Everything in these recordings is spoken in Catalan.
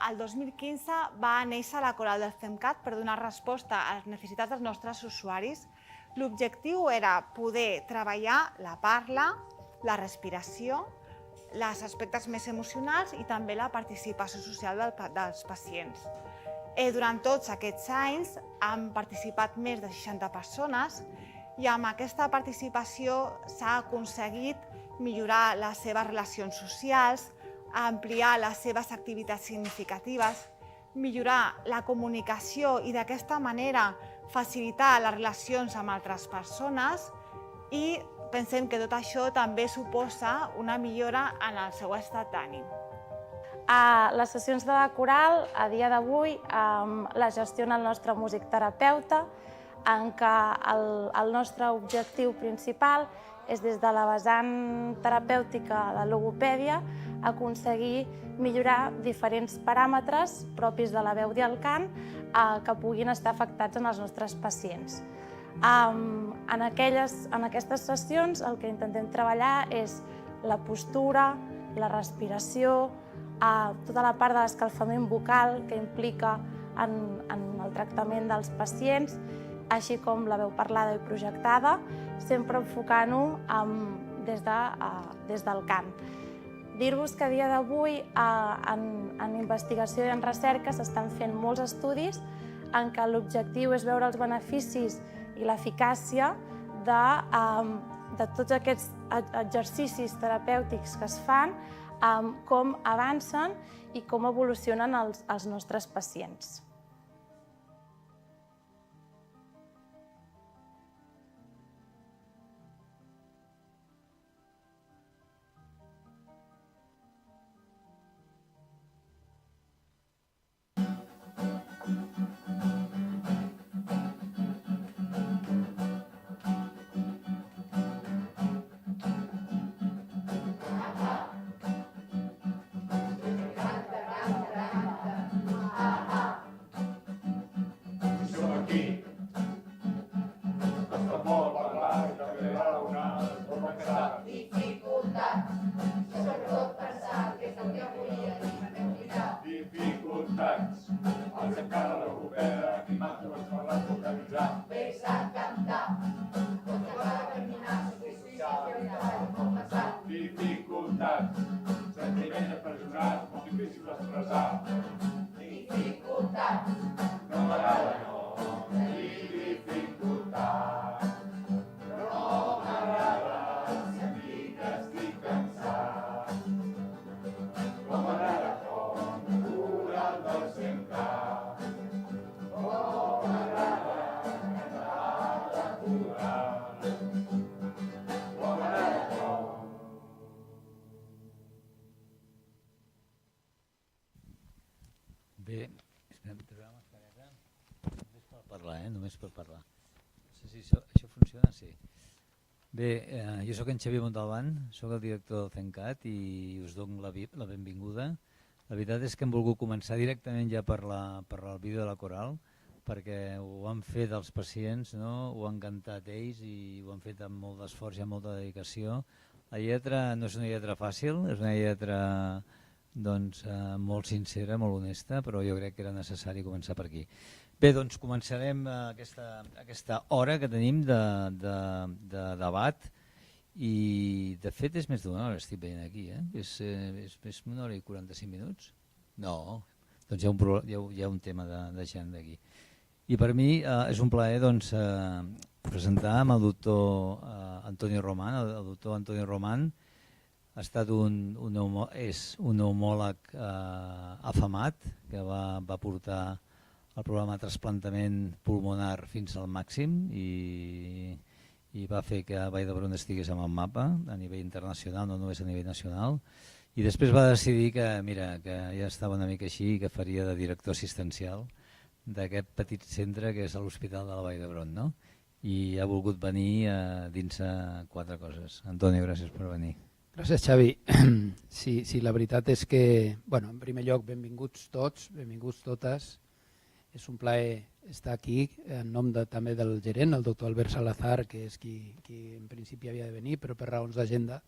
el 2015 va néixer la coral del FEMCAT per donar resposta a les necessitats dels nostres usuaris. L'objectiu era poder treballar la parla, la respiració, els aspectes més emocionals i també la participació social dels pacients. Durant tots aquests anys han participat més de 60 persones i amb aquesta participació s'ha aconseguit millorar les seves relacions socials, ampliar les seves activitats significatives, millorar la comunicació i d'aquesta manera facilitar les relacions amb altres persones i pensem que tot això també suposa una millora en el seu estat d'ànim. Les sessions de la coral, a dia d'avui, les gestiona el nostre músic terapeuta, en què el nostre objectiu principal és, des de la vessant terapèutica de logopèdia, aconseguir millorar diferents paràmetres propis de la veu i el cant que puguin estar afectats en els nostres pacients. En aquestes sessions el que intentem treballar és la postura, la respiració, tota la part de l'escalfament vocal que implica en el tractament dels pacients, així com la veu parlada i projectada, sempre enfocant-ho des del cant. Dir-vos que a dia d'avui en investigació i en recerca s'estan fent molts estudis en què l'objectiu és veure els beneficis i l'eficàcia de tots aquests exercicis terapèutics que es fan, com avancen i com evolucionen els nostres pacients. Bé, només per parlar, només per parlar. No sé si això funciona, sí. Bé, jo sóc en Xavier Montalbán, sóc el director del FEMCAT i us dono la benvinguda. La veritat és que hem volgut començar directament ja per el vídeo de la coral, perquè ho han fet els pacients, ho han cantat ells i ho han fet amb molt d'esforç i amb molta dedicació. La lletra no és una lletra fàcil, és una lletra molt sincera, molt honesta, però jo crec que era necessari començar per aquí. Bé, doncs començarem aquesta hora que tenim de debat i de fet és més d'una hora, estic veient aquí, és una hora i 45 minuts? No, doncs hi ha un tema de gent d'aquí. I per mi és un plaer presentar amb el doctor Antonio Román. El doctor Antonio Román és un neumòleg afamat que va portar el programa de trasplantament pulmonar fins al màxim i va fer que Vall d'Hebron estigués en el mapa a nivell internacional, no només a nivell nacional, i després va decidir que ja estava una mica així i que faria de director assistencial d'aquest petit centre que és l'Hospital de la Vall d'Hebron, i ha volgut venir a dir-se 4 coses. Antonio, gràcies per venir. Gràcies, Xavi. Sí, la veritat és que, en primer lloc, benvinguts tots, benvinguts totes. És un plaer estar aquí en nom també del gerent, el doctor Albert Salazar, que és qui en principi havia de venir, però per raons d'agenda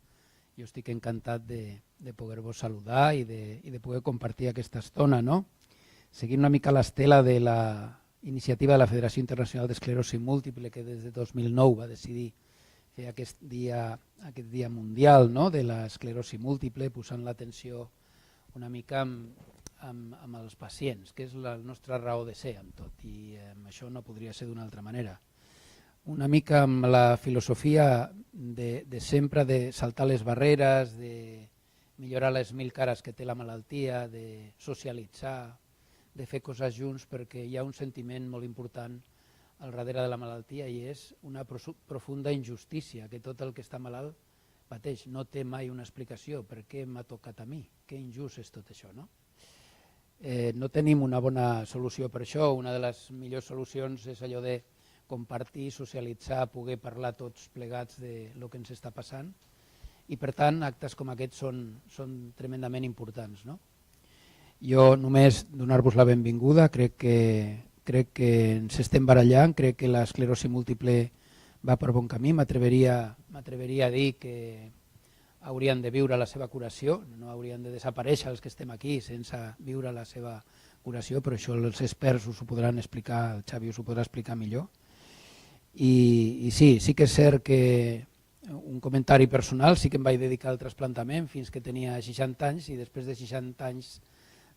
jo estic encantat de poder-vos saludar i de poder compartir aquesta estona, no? Seguint una mica l'estela de la iniciativa de la Federació Internacional d'Esclerosi Múltiple, que des de 2009 va decidir fer aquest dia mundial, no?, de l'esclerosi múltiple, posant l'atenció una mica amb els pacients, que és la nostra raó de ser amb tot, i això no podria ser d'una altra manera. Una mica amb la filosofia de sempre de saltar les barreres, de millorar les 1000 cares que té la malaltia, de socialitzar, de fer coses junts, perquè hi ha un sentiment molt important al darrere de la malaltia i és una profunda injustícia, que tot el que està malalt pateix. No té mai una explicació. Per què m'ha tocat a mi? Que injust és tot això, no? No tenim una bona solució per això. Una de les millors solucions és allò de compartir, socialitzar, poder parlar tots plegats del que ens està passant. I per tant, actes com aquests són tremendament importants, no? Jo només donar-vos la benvinguda, crec que ens estem barallant, crec que l'esclerosi múltiple va per bon camí, m'atreveria a dir que haurien de viure la seva curació, no haurien de desaparèixer els que estem aquí sense viure la seva curació, però això els experts us ho podran explicar, el Xavi us ho podrà explicar millor. I sí que és cert que un comentari personal, sí que em vaig dedicar al trasplantament fins que tenia 60 anys i després de 60 anys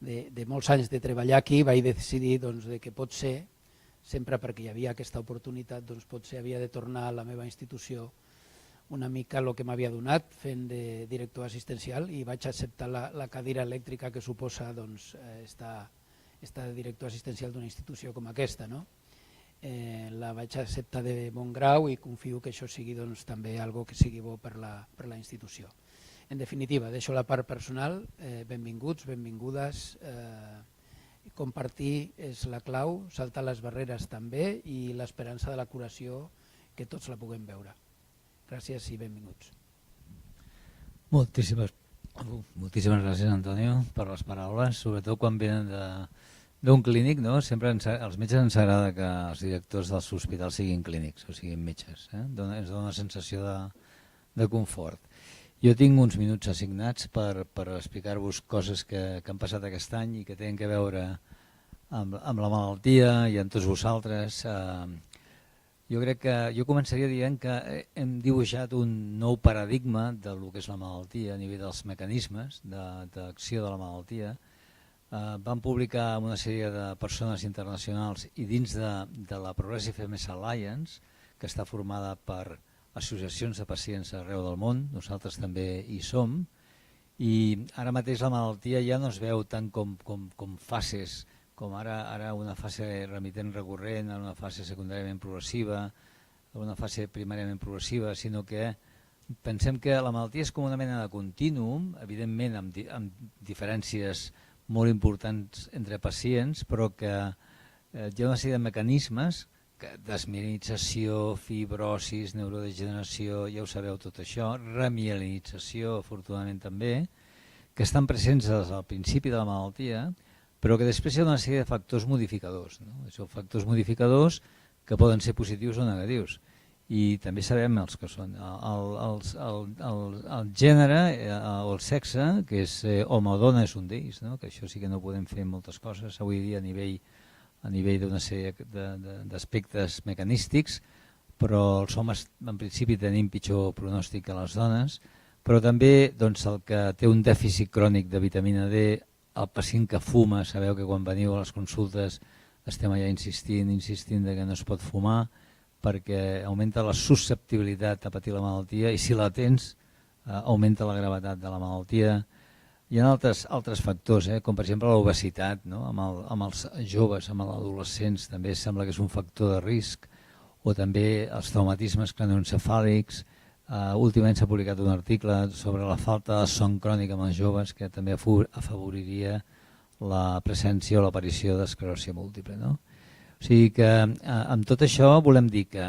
de molts anys de treballar aquí vaig decidir que pot ser, sempre perquè hi havia aquesta oportunitat, potser havia de tornar a la meva institució una mica el que m'havia donat fent de director assistencial i vaig acceptar la cadira elèctrica que suposa estar de director assistencial d'una institució com aquesta. La vaig acceptar de bon grau i confio que això sigui també algo que sigui bo per la institució. En definitiva, deixo la part personal, benvinguts, benvingudes, compartir és la clau, saltar les barreres també i l'esperança de la curació que tots la puguem veure. Gràcies i benvinguts. Moltíssimes gràcies, Antonio, per les paraules, sobretot quan venen d'un clínic, no? Sempre als metges ens agrada que els directors dels hospitals siguin clínics o siguin metges, ens dona una sensació de confort. Jo tinc uns minuts assignats per explicar-vos coses que han passat aquest any i que tenen a veure amb la malaltia i amb tots vosaltres. Jo crec que jo començaria dient que hem dibuixat un nou paradigma del que és la malaltia a nivell dels mecanismes d'acció de la malaltia. Vam publicar una sèrie de persones internacionals i dins de la Progressive MS Alliance, que està formada per associacions de pacients arreu del món, nosaltres també hi som, i ara mateix la malaltia ja no es veu tant com fases, com ara una fase remitent recurrent, una fase secundàriament progressiva, una fase primàriament progressiva, sinó que pensem que la malaltia és com una mena de continuum, evidentment amb diferències molt importants entre pacients, però que hi ha una sèrie de mecanismes, desmielinització, fibrosis, neurodegeneració, ja ho sabeu tot això, remielinització, afortunadament també, que estan presents al principi de la malaltia, però que després hi ha una sèrie de factors modificadors. Són factors modificadors que poden ser positius o negatius. I també sabem els que són. El gènere o el sexe, que és home o dona, és un d'ells, que això sí que no podem fer moltes coses avui dia a nivell d'una sèrie d'aspectes mecanístics, però els homes en principi tenim pitjor pronòstic que les dones, però també el que té un dèficit crònic de vitamina D, el pacient que fuma, sabeu que quan veniu a les consultes estem allà insistint que no es pot fumar perquè augmenta la susceptibilitat a patir la malaltia i si la tens augmenta la gravetat de la malaltia. Hi ha altres factors, com per exemple l'obesitat, amb els joves, amb els adolescents també sembla que és un factor de risc, o també els traumatismes cranioencefàlics. Últimament s'ha publicat un article sobre la falta de son crònic amb els joves que també afavoriria la presència o l'aparició d'esclerosi múltiple. O sigui que amb tot això volem dir que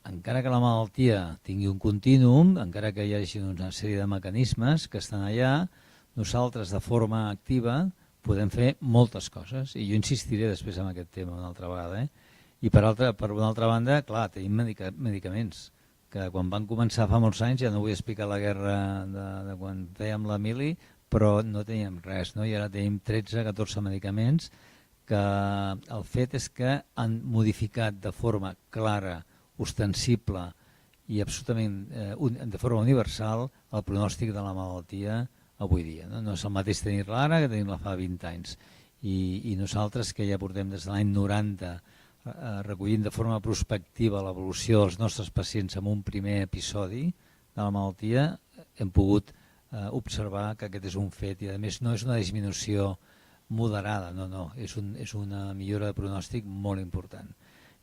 encara que la malaltia tingui un continuum, encara que hi hagi una sèrie de mecanismes que estan allà, nosaltres de forma activa podem fer moltes coses i jo insistiré després en aquest tema una altra vegada. I per una altra banda, clar, tenim medicaments que quan van començar fa molts anys, ja no vull explicar la guerra de quan fèiem la mili, però no teníem res, no? I ara tenim 13-14 medicaments que el fet és que han modificat de forma clara, ostensible i absolutament de forma universal el pronòstic de la malaltia avui dia. No és el mateix tenir-la ara que tenir-la fa 20 anys. I nosaltres, que ja portem des de l'any 90 recollint de forma prospectiva l'evolució dels nostres pacients en un primer episodi de la malaltia, hem pogut observar que aquest és un fet i a més no és una disminució moderada, no, és una millora de pronòstic molt important.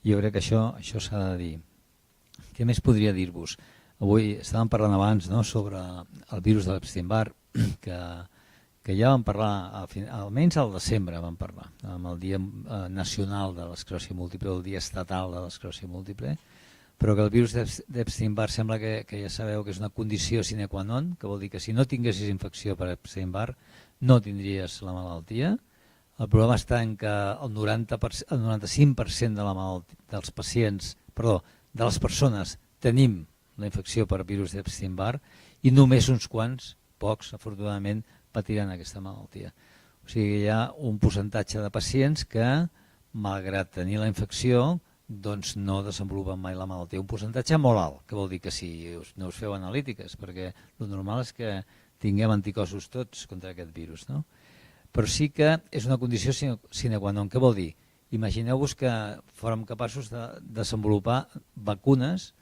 Jo crec que això s'ha de dir. Què més podria dir-vos? Avui estàvem parlant abans sobre el virus de l'Epstein-Barr, que ja vam parlar, almenys al desembre vam parlar, amb el Dia Nacional de l'Esclerosi Múltiple, el Dia Estatal de l'Esclerosi Múltiple, però que el virus d'Epstein-Barr sembla que ja sabeu que és una condició sine qua non, que vol dir que si no tinguessis infecció per Epstein-Barr no tindries la malaltia. El problema està en que el 95% dels pacients, de les persones, tenim la infecció per virus d'Epstein-Barr i només uns quants, pocs, afortunadament, patiran aquesta malaltia. O sigui, hi ha un percentatge de pacients que, malgrat tenir la infecció, doncs no desenvolupen mai la malaltia. Un percentatge molt alt, que vol dir que si no us feu analítiques, perquè el normal és que tinguem anticossos tots contra aquest virus, no? Però sí que és una condició sine qua non. Què vol dir? Imagineu-vos que fórem capaços de desenvolupar vacunes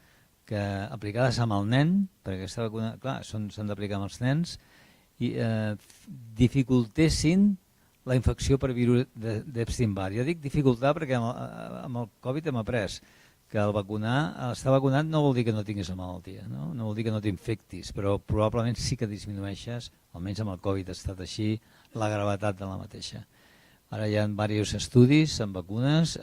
que aplicades amb el nen, perquè aquesta vacuna, clar, s'han d'aplicar amb els nens, i dificultessin la infecció per virus d'Epstein-Barr. Jo dic dificultar perquè amb el Covid hem après que estar vacunat no vol dir que no tinguis la malaltia, no vol dir que no t'infectis, però probablement sí que disminueixes, almenys amb el Covid ha estat així, la gravetat de la mateixa. Ara hi ha diversos estudis amb vacunes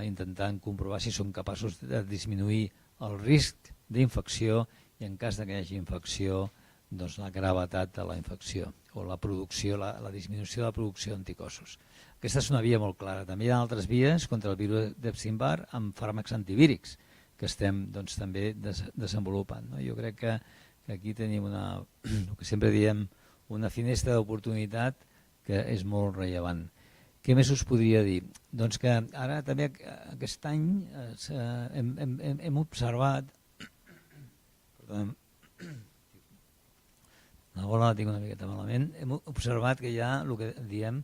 intentant comprovar si són capaços de disminuir el risc d'infecció i en cas que hi hagi infecció, doncs la gravetat de la infecció o la producció, la disminució de la producció d'anticossos. Aquesta és una via molt clara. També hi ha altres vies contra el virus d'Epstein-Barr amb fàrmacs antivírics que estem també desenvolupant. Jo crec que aquí tenim el que sempre diem, una finestra d'oportunitat que és molt rellevant. Què més us podria dir? Doncs que ara també aquest any hem observat... La bola la tinc una miqueta malament. Hem observat que hi ha el que diem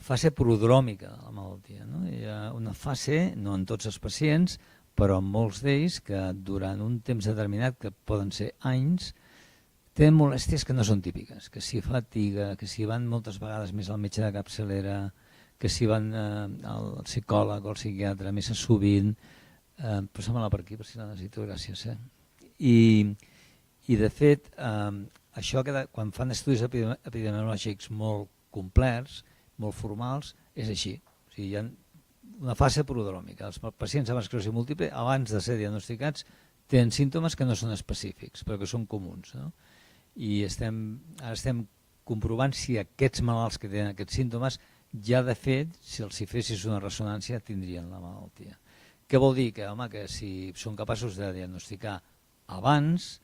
fase prodròmica de la malaltia. Hi ha una fase, no en tots els pacients, però en molts d'ells, que durant un temps determinat, que poden ser anys, tenen molèsties que no són típiques, que si fatiga, que si van moltes vegades més al metge de capçalera, que si van al psicòleg o al psiquiatre més sovint. Posa-me-la per aquí, per si la necessito, gràcies. I de fet, això que quan fan estudis epidemiològics molt complets, molt formals, és així. O sigui, hi ha una fase prodròmica. Els pacients amb esclerosi múltiple, abans de ser diagnosticats, tenen símptomes que no són específics, però que són comuns. I ara estem comprovant si aquests malalts que tenen aquests símptomes, ja de fet, si els hi fessis una ressonància, tindrien la malaltia. Què vol dir? Que si són capaços de diagnosticar abans,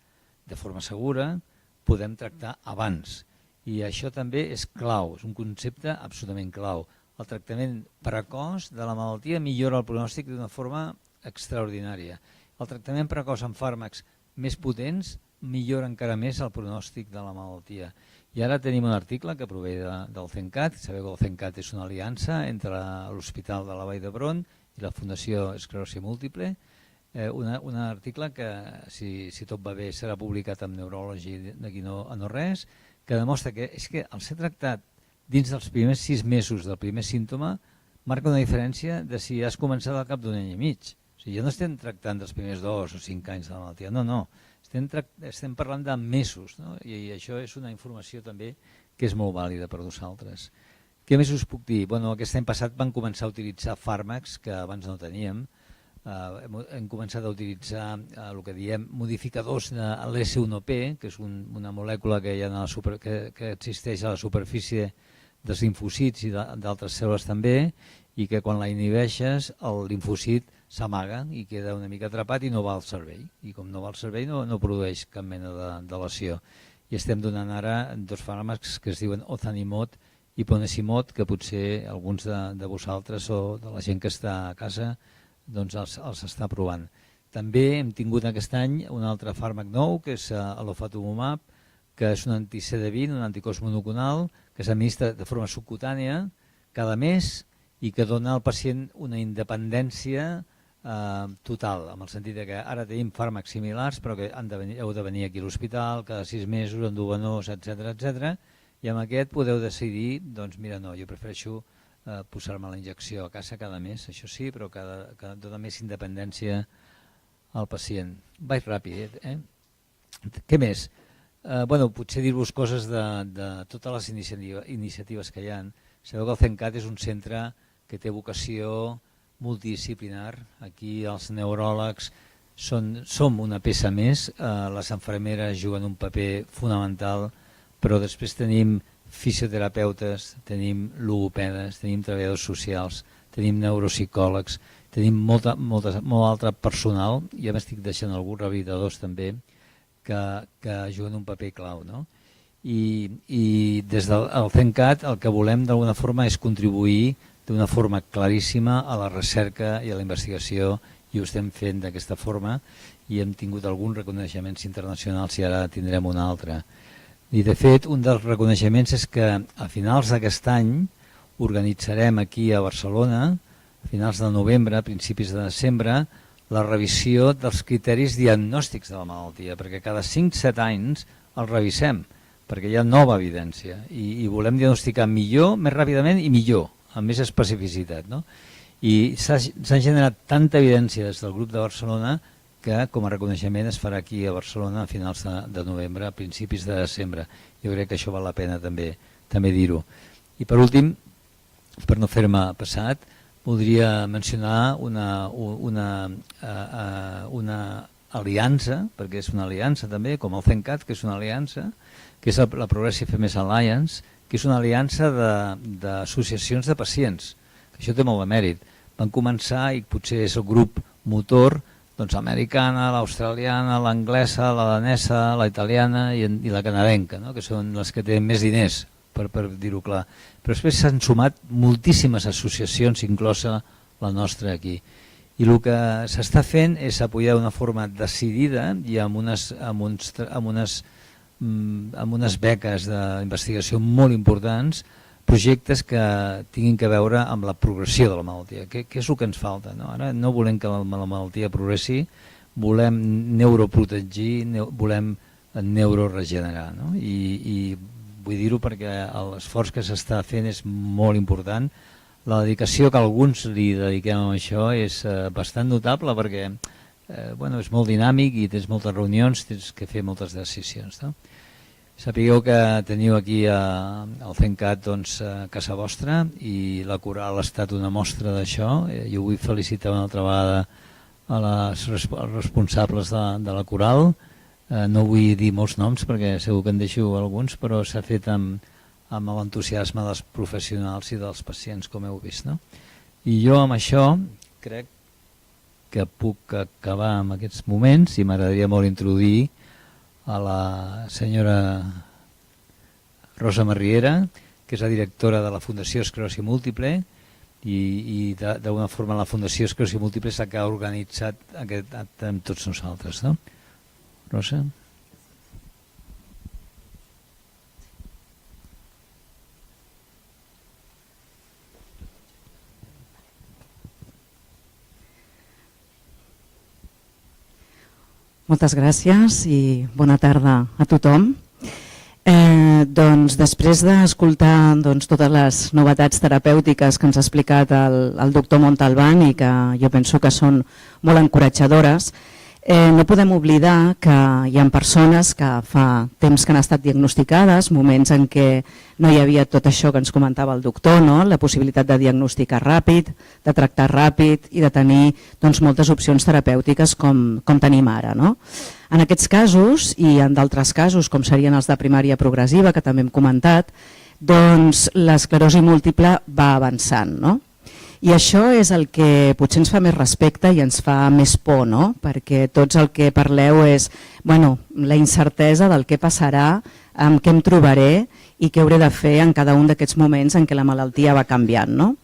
de forma segura, podem tractar abans. I això també és clau, és un concepte absolutament clau. El tractament precoç de la malaltia millora el pronòstic d'una forma extraordinària. El tractament precoç amb fàrmacs més potents millora encara més el pronòstic de la malaltia. I ara tenim un article que prové del CENCAT. Sabeu que el CENCAT és una aliança entre l'Hospital de la Vall d'Hebron i la Fundació Esclerosi Múltiple. Un article que, si tot va bé, serà publicat en Neurology d'aquí a no res, que demostra que el ser tractat dins dels primers 6 mesos del primer símptoma marca una diferència de si has començat al cap d'un any i mig. O sigui, ja no estem tractant dels primers 2 o 5 anys de la malaltia, no. Estem parlant de mesos, i això és una informació també que és molt vàlida per nosaltres. Què més us puc dir? Aquest any passat van començar a utilitzar fàrmacs que abans no teníem. Hem començat a utilitzar el que diem modificadors de l'S1P, que és una molècula que existeix a la superfície dels linfocits i d'altres cèl·lules també, i que quan la inhibeixes el linfocit s'amaga i queda una mica atrapat i no va al cervell. I com no va al cervell no produeix cap mena de lesió. I estem donant ara 2 fàrmacs que es diuen Ozanimod i Ponesimod, que potser alguns de vosaltres o de la gent que està a casa doncs els està provant. També hem tingut aquest any un altre fàrmac nou, que és l'Ofatumumab, que és un anti-CD20, un anticòs monoclonal, que s'administra de forma subcutània cada mes i que dona al pacient una independència total, en el sentit que ara tenim fàrmacs similars, però que heu de venir aquí a l'hospital cada 6 mesos, enduvenós, etc. I amb aquest podeu decidir, doncs mira, no, jo prefereixo posar-me la injecció a casa cada mes, això sí, però que dona més independència al pacient. Vaig ràpid, Què més? Potser dir-vos coses de totes les iniciatives que hi ha. Sabeu que el CENCAT és un centre que té vocació multidisciplinar. Aquí els neuròlegs som una peça més, les infermeres juguen un paper fonamental, però després tenim fisioterapeutes, tenim logopedes, tenim treballadors socials, tenim neuropsicòlegs, tenim molt altre personal, ja m'estic deixant alguns rehabilitadors també, que juguen un paper clau. I des del CENCAT el que volem d'alguna forma és contribuir d'una forma claríssima a la recerca i a la investigació, i ho estem fent d'aquesta forma, i hem tingut alguns reconeixements internacionals i ara tindrem un altre. I de fet, un dels reconeixements és que a finals d'aquest any organitzarem aquí a Barcelona, a finals de novembre, a principis de desembre, la revisió dels criteris diagnòstics de la malaltia, perquè cada 5-7 anys els revisem, perquè hi ha nova evidència i volem diagnosticar millor, més ràpidament i millor, amb més especificitat. I s'ha generat tanta evidència des del grup de Barcelona que com a reconeixement es farà aquí a Barcelona a finals de novembre, a principis de desembre. Jo crec que això val la pena també dir-ho. I per últim, per no fer-me passat, voldria mencionar una aliança, perquè és una aliança també, com el CENCAT, que és una aliança, que és la Progressive MS Alliance, que és una aliança d'associacions de pacients, que això té molt de mèrit. Van començar, i potser és el grup motor, doncs l'americana, l'australiana, l'anglesa, la danesa, la italiana i la canadenca, que són les que tenen més diners, per dir-ho clar. Però després s'han sumat moltíssimes associacions, inclosa la nostra aquí. I el que s'està fent és apoyar d'una forma decidida i amb unes beques d'investigació molt importants, projectes que tinguin a veure amb la progressió de la malaltia, que és el que ens falta. Ara no volem que la malaltia progressi, volem neuroprotegir, volem neuroregenerar. I vull dir-ho perquè l'esforç que s'està fent és molt important. La dedicació que alguns li dediquem a això és bastant notable perquè és molt dinàmic i tens moltes reunions, tens que fer moltes decisions. Sapigueu que teniu aquí al CENCAT a casa vostra i la Coral ha estat una mostra d'això. Jo vull felicitar una altra vegada als responsables de la Coral. No vull dir molts noms perquè segur que en deixo alguns, però s'ha fet amb l'entusiasme dels professionals i dels pacients, com heu vist. I jo amb això crec que puc acabar en aquests moments i m'agradaria molt introduir a la senyora Rosa Marriera, que és la directora de la Fundació Esclerosi Múltiple i d'alguna forma la Fundació Esclerosi Múltiple és la que ha organitzat aquest acte amb tots nosaltres. Rosa? Moltes gràcies i bona tarda a tothom. Després d'escoltar totes les novetats terapèutiques que ens ha explicat el doctor Montalbán i que jo penso que són molt encoratjadores, no podem oblidar que hi ha persones que fa temps que han estat diagnosticades, moments en què no hi havia tot això que ens comentava el doctor, la possibilitat de diagnosticar ràpid, de tractar ràpid i de tenir moltes opcions terapèutiques com tenim ara. En aquests casos i en d'altres casos, com serien els de primària progressiva, que també hem comentat, l'esclerosi múltiple va avançant. I això és el que potser ens fa més respecte i ens fa més por, no? Perquè tots el que parleu és la incertesa del què passarà, amb què em trobaré i què hauré de fer en cada un d'aquests moments en què la malaltia va canviant, no?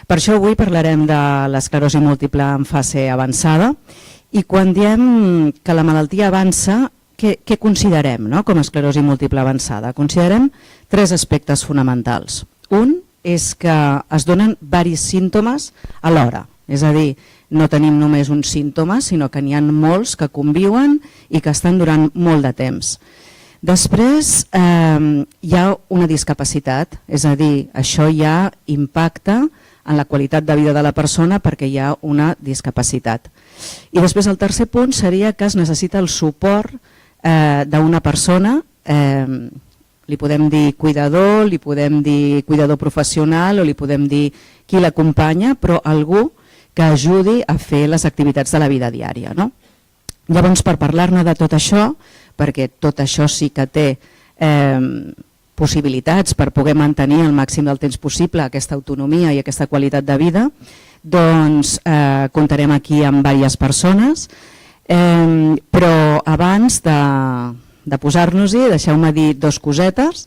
Per això avui parlarem de l'esclerosi múltiple en fase avançada i quan diem que la malaltia avança, què considerem, no? Com a esclerosi múltiple avançada? Considerem 3 aspectes fonamentals. Un és que es donen diversos símptomes alhora, és a dir, no tenim només un símptoma, sinó que n'hi ha molts que conviuen i que estan durant molt de temps. Després hi ha una discapacitat, és a dir, això ja impacta en la qualitat de vida de la persona perquè hi ha una discapacitat. I després el tercer punt seria que es necessita el suport d'una persona, li podem dir cuidador, li podem dir cuidador professional o li podem dir qui l'acompanya, però algú que ajudi a fer les activitats de la vida diària, no? Llavors, per parlar-ne de tot això, perquè tot això sí que té possibilitats per poder mantenir al màxim del temps possible aquesta autonomia i aquesta qualitat de vida, doncs comptarem aquí amb diverses persones, però abans de posar-nos-hi, deixeu-me dir 2 cosetes.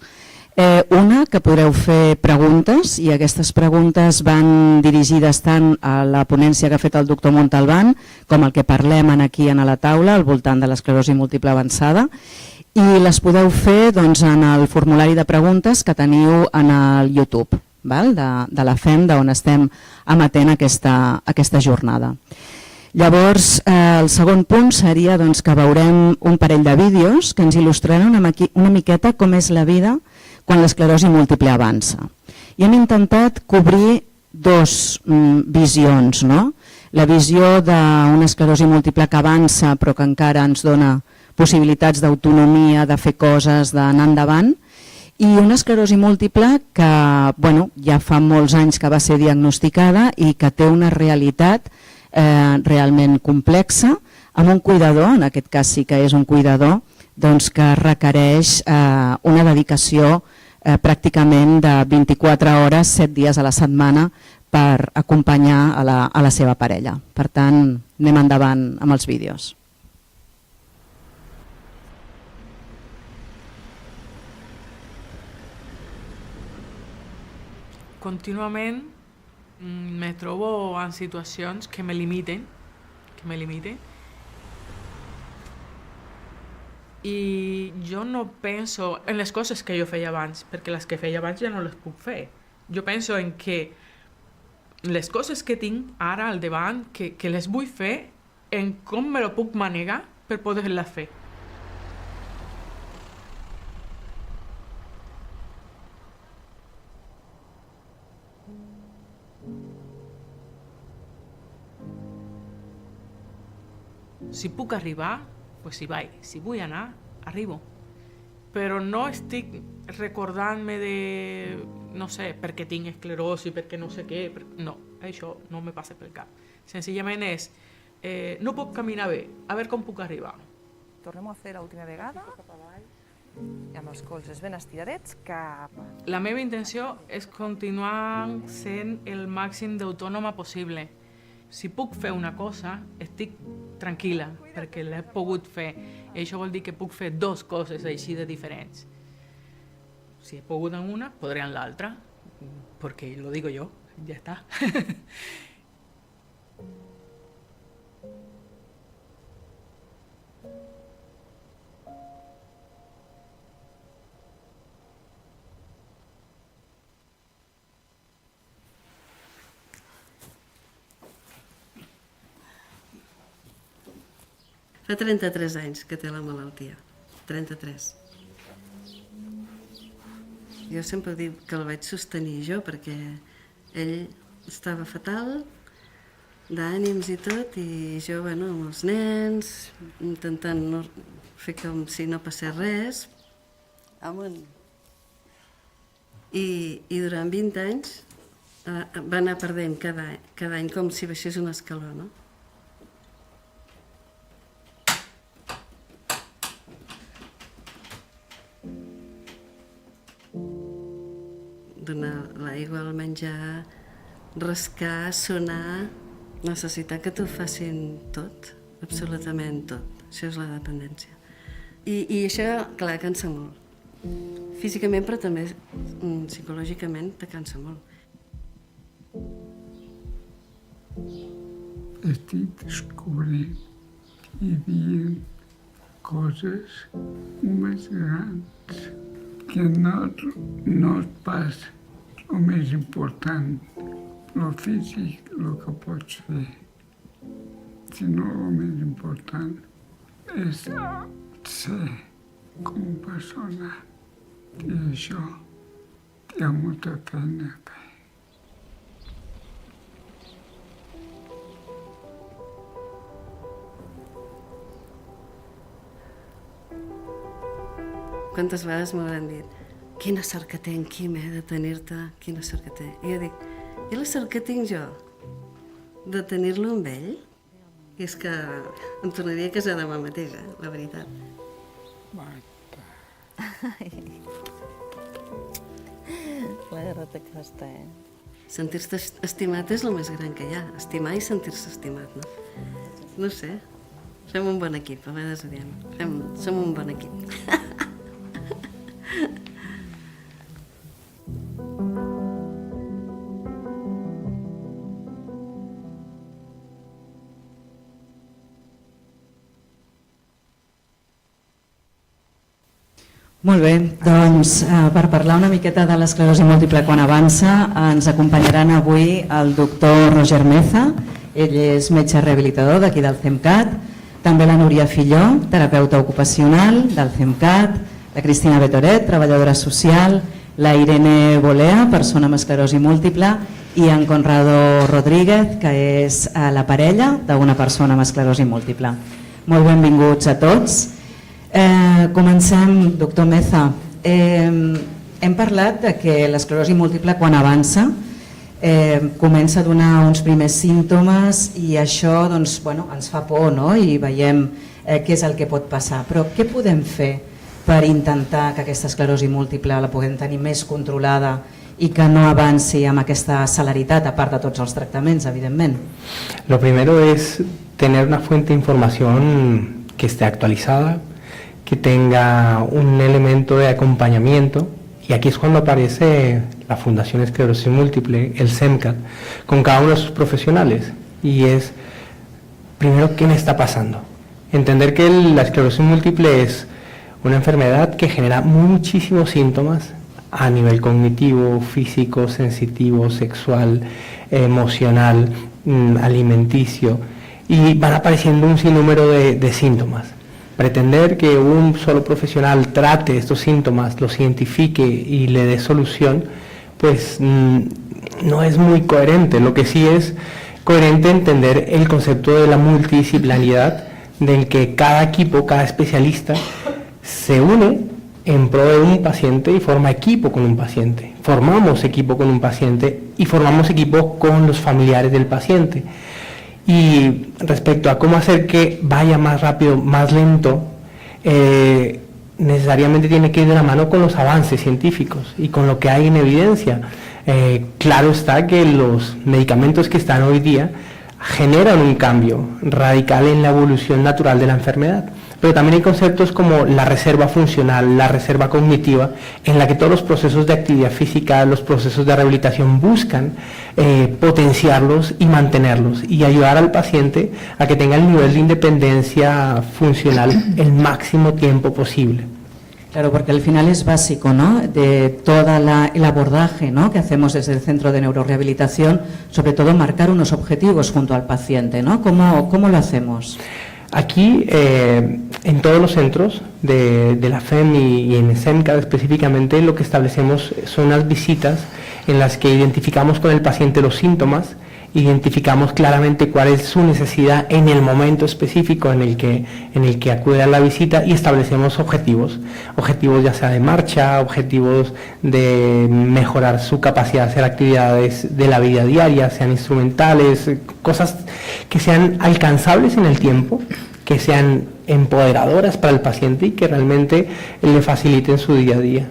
Una, que podreu fer preguntes i aquestes preguntes van dirigides tant a la ponència que ha fet el doctor Montalbán com el que parlem aquí a la taula al voltant de l'esclerosi múltiple avançada i les podeu fer en el formulari de preguntes que teniu en el YouTube de la FEM, d'on estem emetent aquesta jornada. Llavors, el segon punt seria que veurem un parell de vídeos que ens il·lustraran una miqueta com és la vida quan l'esclerosi múltiple avança. I hem intentat cobrir 2 visions, no? La visió d'una esclerosi múltiple que avança però que encara ens dona possibilitats d'autonomia, de fer coses, d'anar endavant, i una esclerosi múltiple que ja fa molts anys que va ser diagnosticada i que té una realitat realment complexa, amb un cuidador, en aquest cas sí que és un cuidador, que requereix una dedicació pràcticament de 24 hores, 7 dies a la setmana per acompanyar a la seva parella. Per tant, anem endavant amb els vídeos. Contínuament me trobo en situacions que me limiten, i jo no penso en les coses que jo feia abans, perquè les que feia abans ja no les puc fer. Jo penso en que les coses que tinc ara al davant, que les vull fer, en com me lo puc manegar per poder-les fer. Si puc arribar, doncs hi vaig. Si vull anar, arribo. Però no estic recordant-me de, no sé, perquè tinc esclerosi, perquè no sé què. No, això no me passa pel cap. Senzillament és, no puc caminar bé, a veure com puc arribar. Tornem a fer l'última vegada. I amb els colzes ben estiradets cap... La meva intenció és continuar sent el màxim d'autònoma possible. Si puc fer una cosa, estic tranquil·la, perquè l'he pogut fer. I això vol dir que puc fer 2 coses així de diferents. Si he pogut en una, podré en l'altra, perquè lo digo jo, ja està. Fa 33 anys que té la malaltia, 33. Jo sempre dic que el vaig sostenir jo perquè ell estava fatal, d'ànims i tot, i jo, amb els nens, intentant no fer com si no passés res, amunt. I durant 20 anys va anar perdent cada any com si baixés un escaló, no? Donar l'aigua, el menjar, rascar, sonar, necessitar que t'ho facin tot, absolutament tot. Això és la dependència. I això, clar, cansa molt. Físicament, però també psicològicament te cansa molt. Estic descobrint i dient coses més grans que no és pas el més important, el físic, el que pots fer, sinó el més important és ser com a persona. I això hi ha molta feina a fer. Quantes vegades m'hauran dit quina sort que té en Quim, de tenir-te, quina sort que té. I jo dic, i la sort que tinc jo de tenir-lo amb ell? I és que em tornaria a casar demà mateix, la veritat. La derrota que està, Sentir-se estimat és el més gran que hi ha. Estimar i sentir-se estimat, no? No sé. Fem un bon equip, a vegades ho diem. Som un bon equip. Molt bé, doncs per parlar una miqueta de l'esclerosi múltiple quan avança ens acompanyaran avui el doctor Roger Meza, ell és metge rehabilitador d'aquí del CEMCAT, també la Núria Filló, terapeuta ocupacional del CEMCAT, la Cristina Betoret, treballadora social, la Irene Bolea, persona amb esclerosi múltiple, i en Conrado Rodríguez, que és la parella d'una persona amb esclerosi múltiple. Molt benvinguts a tots. Comencem, doctor Meza. Hem parlat de que l'esclerosi múltiple quan avança comença a donar uns primers símptomes i això doncs, ens fa por, no? I veiem què és el que pot passar. Però què podem fer per intentar que aquesta esclerosi múltiple la puguem tenir més controlada y que no avanci amb aquesta celeritat, a part de tots els tractaments, evidentment? Lo primero es tener una fuente de información que esté actualizada, que tenga un elemento de acompañamiento, y aquí es cuando aparece la Fundación Esclerosis Múltiple, el CEMCAT, con cada uno de sus profesionales, y es, primero, ¿qué me está pasando? Entender que la esclerosis múltiple es una enfermedad que genera muchísimos síntomas a nivel cognitivo, físico, sensitivo, sexual, emocional, alimenticio, y van apareciendo un sinnúmero de síntomas. Pretender que un solo profesional trate estos síntomas, los identifique y le dé solución, pues no es muy coherente. Lo que sí es coherente entender el concepto de la multidisciplinaridad, del que cada equipo, cada especialista se une en pro de un paciente y forma equipo con un paciente. Formamos equipo con un paciente y formamos equipo con los familiares del paciente. Y respecto a cómo hacer que vaya más rápido, más lento, necesariamente tiene que ir de la mano con los avances científicos y con lo que hay en evidencia. Claro está que los medicamentos que están hoy día generan un cambio radical en la evolución natural de la enfermedad. Pero también hay conceptos como la reserva funcional, la reserva cognitiva, en la que todos los procesos de actividad física, los procesos de rehabilitación buscan potenciarlos y mantenerlos y ayudar al paciente a que tenga el nivel de independencia funcional el máximo tiempo posible. Claro, porque al final es básico, ¿no?, de todo el abordaje, ¿no?, que hacemos desde el Centro de Neurorehabilitación, sobre todo marcar unos objetivos junto al paciente, ¿no? ¿Cómo lo hacemos? Aquí, en todos los centros de la FEM y en CEMCAT específicamente, lo que establecemos son unas visitas en las que identificamos con el paciente los síntomas, identificamos claramente cuál es su necesidad en el momento específico en el que acude a la visita y establecemos objetivos ya sea de marcha, objetivos de mejorar su capacidad de hacer actividades de la vida diaria, sean instrumentales, cosas que sean alcanzables en el tiempo, que sean empoderadoras para el paciente y que realmente le faciliten su día a día.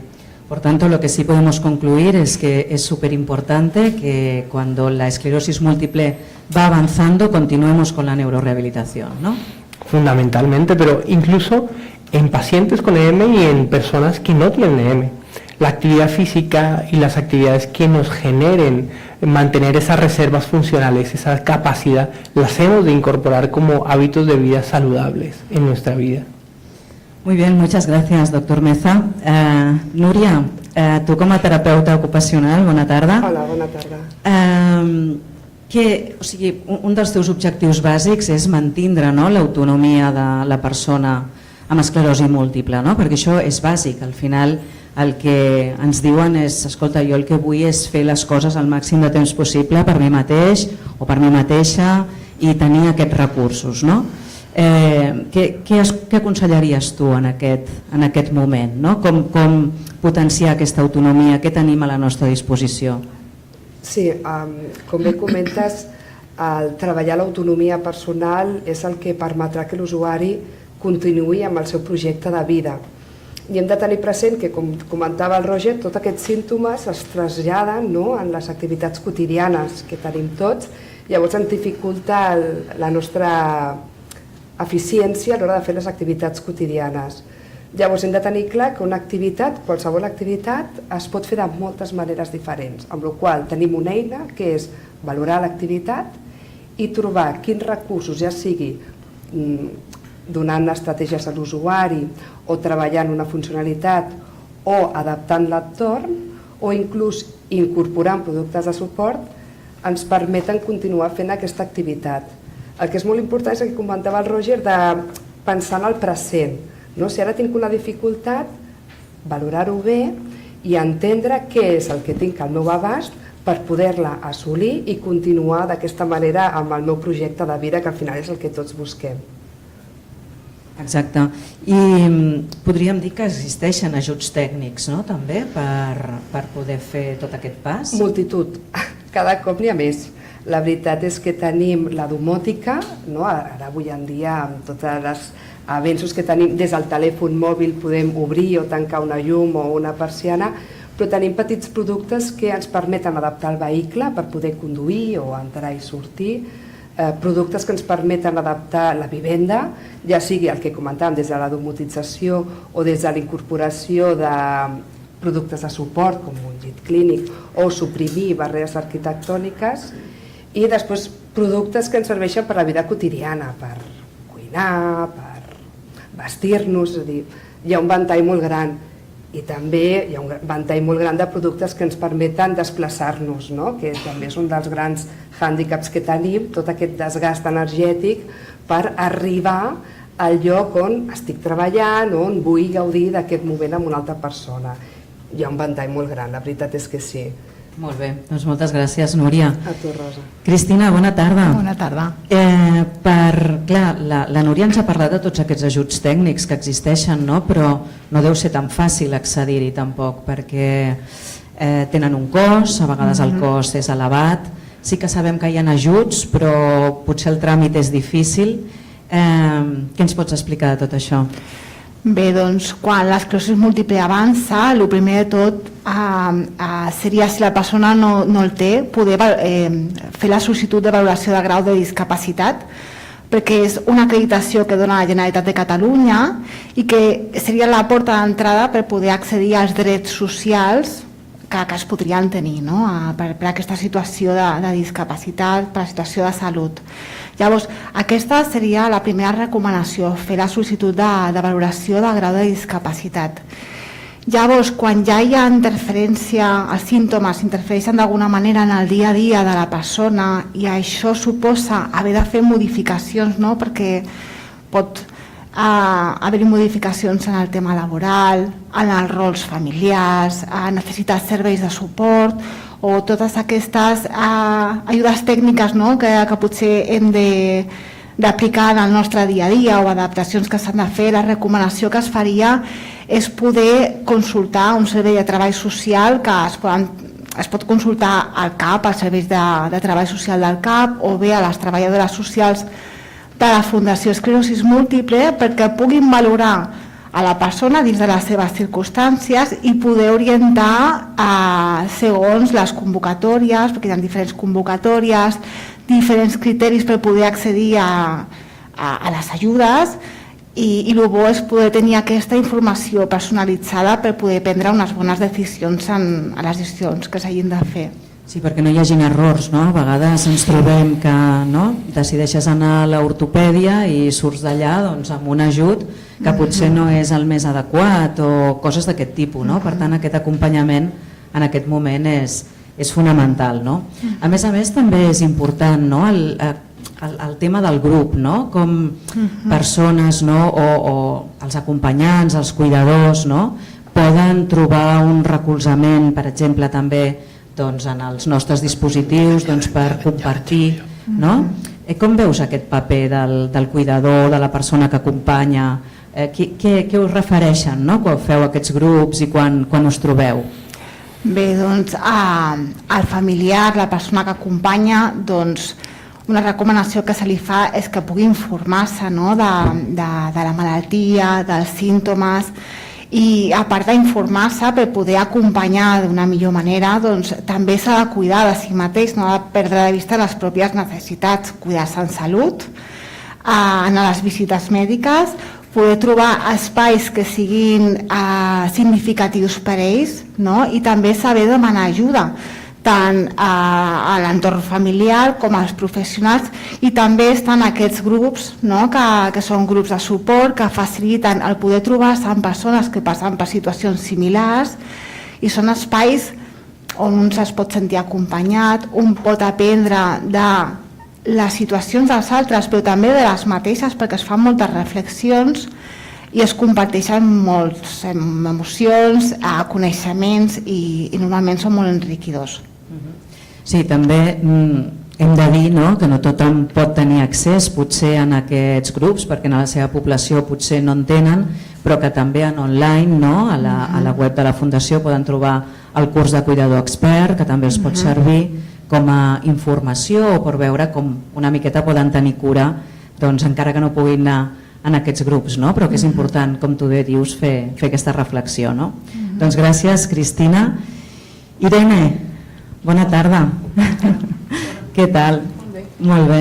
Por tanto, lo que sí podemos concluir es que es súper importante que cuando la esclerosis múltiple va avanzando, continuemos con la neurorehabilitación, ¿no? Fundamentalmente, pero incluso en pacientes con EM y en personas que no tienen EM. La actividad física y las actividades que nos generen mantener esas reservas funcionales, esa capacidad, las hemos de incorporar como hábitos de vida saludables en nuestra vida. Muy bien, muchas gracias, doctor Meza. Núria, tu com a terapeuta ocupacional, bona tarda. Hola, bona tarda. Un dels teus objectius bàsics és mantindre l'autonomia de la persona amb esclerosi múltiple, perquè això és bàsic. Al final el que ens diuen és, escolta, jo el que vull és fer les coses al màxim de temps possible per mi mateix o per mi mateixa i tenir aquests recursos, no? Què aconsellaries tu en aquest moment? Com potenciar aquesta autonomia? Què tenim a la nostra disposició? Sí, com bé comentes, el treballar l'autonomia personal és el que permetrà que l'usuari continuï amb el seu projecte de vida. I hem de tenir present que, com comentava el Roger, tots aquests símptomes es traslladen en les activitats quotidianes que tenim tots, llavors ens dificulta la nostra eficiència a l'hora de fer les activitats quotidianes. Llavors hem de tenir clar que una activitat, qualsevol activitat, es pot fer de moltes maneres diferents, amb la qual cosa tenim una eina que és valorar l'activitat i trobar quins recursos, ja sigui donant estratègies a l'usuari o treballant una funcionalitat o adaptant l'entorn o inclús incorporant productes de suport, ens permeten continuar fent aquesta activitat. El que és molt important és el que comentava el Roger de pensar en el present. Si ara tinc una dificultat, valorar-ho bé i entendre què és el que tinc al meu abast per poder-la assolir i continuar d'aquesta manera amb el meu projecte de vida, que al final és el que tots busquem. Exacte. I podríem dir que existeixen ajuts tècnics, no?, també, per poder fer tot aquest pas? Multitud. Cada cop n'hi ha més. La veritat és que tenim la domòtica, ara avui en dia amb tots els avenços que tenim, des del telèfon mòbil podem obrir o tancar una llum o una persiana, però tenim petits productes que ens permeten adaptar el vehicle per poder conduir o entrar i sortir, productes que ens permeten adaptar la vivenda, ja sigui el que comentàvem des de la domotització o des de la incorporació de productes de suport com un llit clínic o suprimir barreres arquitectòniques, i després productes que ens serveixen per la vida quotidiana, per cuinar, per vestir-nos, és a dir, hi ha un ventall molt gran i també hi ha un ventall molt gran de productes que ens permeten desplaçar-nos, que també és un dels grans hàndicaps que tenim, tot aquest desgast energètic per arribar al lloc on estic treballant, on vull gaudir d'aquest moment amb una altra persona. Hi ha un ventall molt gran, la veritat és que sí. Molt bé, doncs moltes gràcies, Núria. A tu, Rosa. Cristina, bona tarda. Bona tarda. La Núria ens ha parlat de tots aquests ajuts tècnics que existeixen, però no deu ser tan fàcil accedir-hi tampoc, perquè tenen un cost, a vegades el cost és elevat. Sí que sabem que hi ha ajuts, però potser el tràmit és difícil. Què ens pots explicar de tot això? Bé, doncs, quan l'esclerosi múltiple avança, el primer de tot seria, si la persona no el té, poder fer la sol·licitud de valoració de grau de discapacitat, perquè és una acreditació que dona la Generalitat de Catalunya i que seria la porta d'entrada per poder accedir als drets socials que es podrien tenir per aquesta situació de discapacitat, per la situació de salut. Llavors, aquesta seria la primera recomanació, fer la sol·licitud de valoració de grau de discapacitat. Llavors, quan ja hi ha interferència, els símptomes interfereixen d'alguna manera en el dia a dia de la persona i això suposa haver de fer modificacions, perquè pot haver-hi modificacions en el tema laboral, en els rols familiars, necessitar serveis de suport o totes aquestes ajudes tècniques que potser hem d'aplicar en el nostre dia a dia o adaptacions que s'han de fer. La recomanació que es faria és poder consultar un servei de treball social que es pot consultar al CAP, als serveis de treball social del CAP, o bé a les treballadores socials de la Fundació Esclerosi Múltiple, perquè puguin valorar a la persona dins de les seves circumstàncies i poder orientar segons les convocatòries, perquè hi ha diferents convocatòries, diferents criteris per poder accedir a les ajudes, i el bo és poder tenir aquesta informació personalitzada per poder prendre unes bones decisions a les decisions que s'hagin de fer. Sí, perquè no hi hagin errors, no? A vegades ens trobem que decideixes anar a l'ortopèdia i surts d'allà amb un ajut que potser no és el més adequat o coses d'aquest tipus, no? Per tant, aquest acompanyament en aquest moment és fonamental, no? A més també és important, no? El tema del grup, no? Com persones o els acompanyants, els cuidadors, no? Poden trobar un recolzament, per exemple, també en els nostres dispositius per compartir. Com veus aquest paper del cuidador, de la persona que acompanya? Què us refereixen quan feu aquests grups i quan us trobeu? Bé, doncs al familiar, la persona que acompanya, una recomanació que se li fa és que pugui informar-se de la malaltia, dels símptomes, i a part d'informar-se per poder acompanyar d'una millor manera, també s'ha de cuidar de si mateix, no ha de perdre de vista les pròpies necessitats, cuidar-se en salut, en les visites mèdiques, poder trobar espais que siguin significatius per ells, i també saber demanar ajuda tant a l'entorn familiar com als professionals, i també estan aquests grups que són grups de suport que faciliten el poder trobar-se amb persones que passen per situacions similars, i són espais on un es pot sentir acompanyat, un pot aprendre de les situacions dels altres però també de les mateixes, perquè es fan moltes reflexions i es comparteixen moltes emocions, coneixements, i normalment són molt enriquidors. Sí, també hem de dir que no tothom pot tenir accés potser en aquests grups, perquè en la seva població potser no en tenen, però que també en online, a la web de la Fundació, poden trobar el curs de cuidador expert, que també els pot servir com a informació o per veure com una miqueta poden tenir cura, encara que no puguin anar en aquests grups, però que és important, com tu bé dius, fer aquesta reflexió. Doncs gràcies, Cristina. Irene, bona tarda. Què tal? Molt bé.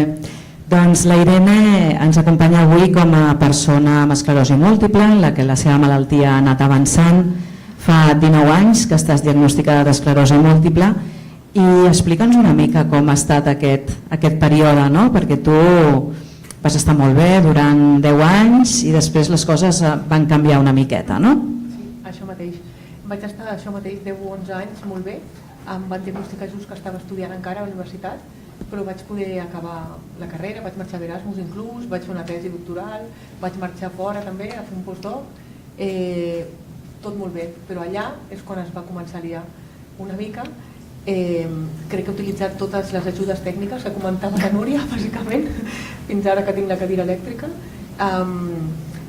Doncs la Irene ens acompanya avui com a persona amb esclerosi múltiple, en la que la seva malaltia ha anat avançant. Fa 19 anys que estàs diagnosticada d'esclerosi múltiple, i explica'ns una mica com ha estat aquest període, perquè tu vas estar molt bé durant 10 anys i després les coses van canviar una miqueta, no? Sí, això mateix. Vaig estar això mateix 10 o 11 anys molt bé. Em van diagnosticar just que estava estudiant encara a la universitat, però vaig poder acabar la carrera, vaig marxar a Erasmus inclús, vaig fer una tesi doctoral, vaig marxar fora també a fer un postdoc, tot molt bé, però allà és quan es va començar a liar una mica. Crec que he utilitzat totes les ajudes tècniques que comentava la Núria, bàsicament, fins ara que tinc la cadira elèctrica,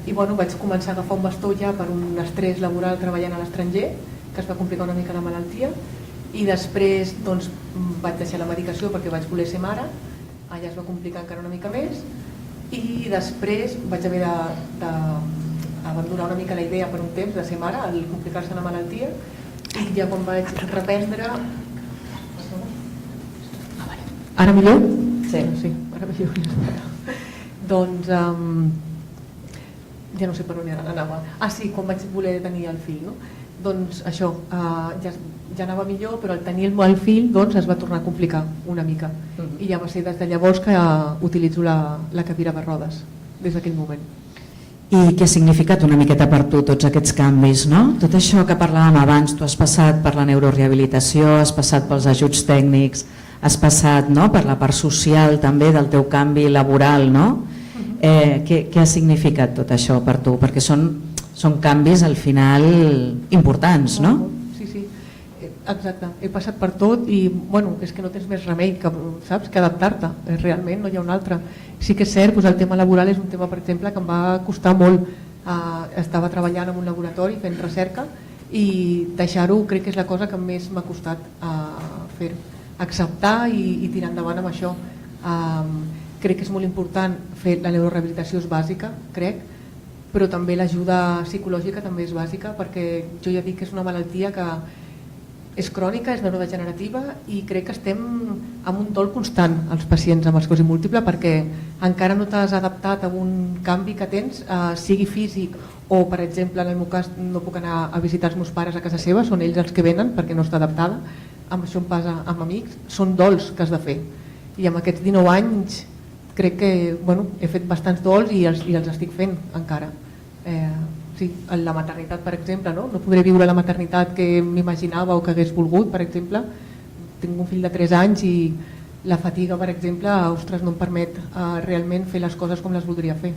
i vaig començar a agafar un bastó ja per un estrès laboral treballant a l'estranger, que es va complicar una mica la malaltia, i després vaig deixar la medicació perquè vaig voler ser mare, allà es va complicar encara una mica més, i després vaig haver d'abandonar una mica la idea per un temps de ser mare, al complicar-se la malaltia, i ja quan vaig reprendre... Ara millor? Sí, ara millor. Doncs ja no sé per on anava. Sí, quan vaig voler tenir el fill, no? Doncs això, ja anava millor, però al tenir el fill es va tornar a complicar una mica, i ja va ser des de llavors que utilitzo la cadira de rodes, des d'aquell moment. I què ha significat una miqueta per tu tots aquests canvis, no? Tot això que parlàvem abans, tu has passat per la neurorehabilitació, has passat pels ajuts tècnics, has passat per la part social també del teu canvi laboral, no? Què ha significat tot això per tu? Perquè són canvis al final importants, no? Sí, exacte. He passat per tot i és que no tens més remei que adaptar-te, realment no hi ha un altre. Sí que és cert, el tema laboral és un tema, per exemple, que em va costar molt. Estava treballant en un laboratori fent recerca i deixar-ho crec que és la cosa que més m'ha costat fer, acceptar i tirar endavant amb això. Crec que és molt important fer la neurorehabilitació, és bàsica, crec, però també l'ajuda psicològica també és bàsica, perquè jo ja dic que és una malaltia que és crònica, és neurodegenerativa i crec que estem amb un dol constant els pacients amb esclerosi múltiple, perquè encara no t'has adaptat a un canvi que tens, sigui físic o, per exemple, en el meu cas no puc anar a visitar els meus pares a casa seva, són ells els que venen perquè no està adaptada, amb això em passa amb amics, són dols que has de fer. I amb aquests 19 anys crec que he fet bastants dols i els estic fent encara. Sí, la maternitat, per exemple, no podré viure la maternitat que m'imaginava o que hagués volgut, per exemple. Tinc un fill de 3 anys i la fatiga, per exemple, ostres, no em permet realment fer les coses com les voldria fer.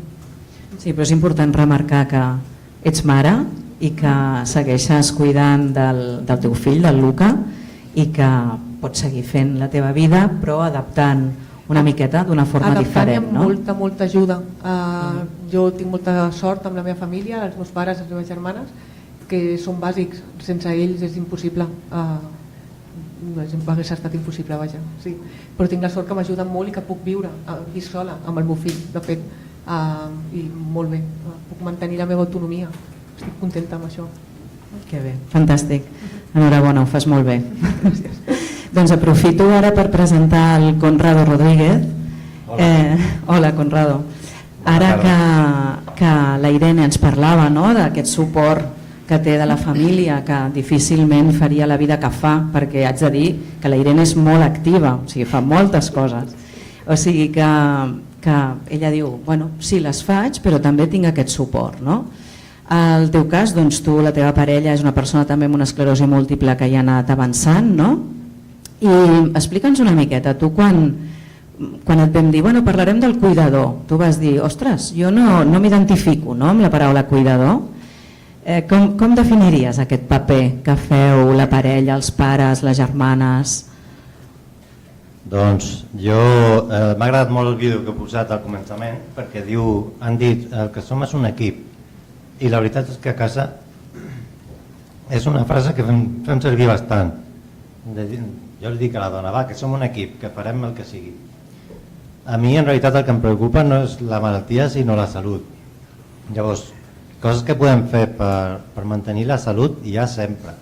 Sí, però és important remarcar que ets mare i que segueixes cuidant del teu fill, del Luca, i que pots seguir fent la teva vida, però adaptant una miqueta d'una forma diferent. Adaptant amb molta ajuda. Jo tinc molta sort amb la meva família, els meus pares, les meves germanes, que són bàsics. Sense ells és impossible. Hauria estat impossible, vaja. Sí. Però tinc la sort que m'ajuden molt i que puc viure sola amb el meu fill, de fet. I molt bé, puc mantenir la meva autonomia. Estic contenta amb això. Que bé, fantàstic. Enhorabona, ho fas molt bé. Gràcies. Doncs aprofito ara per presentar el Conrado Rodríguez. Hola, Conrado. Ara que la Irene ens parlava d'aquest suport que té de la família, que difícilment faria la vida que fa, perquè haig de dir que la Irene és molt activa, o sigui, fa moltes coses. O sigui que ella diu, bueno, sí, les faig, però també tinc aquest suport, no? En el teu cas, doncs tu, la teva parella, és una persona també amb una esclerosi múltiple que ja ha anat avançant, no? I explica'ns una miqueta, tu quan et vam dir, bueno, parlarem del cuidador, tu vas dir, ostres, jo no m'identifico amb la paraula cuidador. Com definiries aquest paper que feu la parella, els pares, les germanes? Doncs jo m'ha agradat molt el vídeo que he posat al començament, perquè han dit que som un equip, i la veritat és que a casa és una frase que fem servir bastant. Jo li dic a la dona, va, que som un equip, que farem el que sigui. A mi en realitat el que em preocupa no és la malaltia sinó la salut. Llavors, coses que podem fer per mantenir la salut hi ha sempre,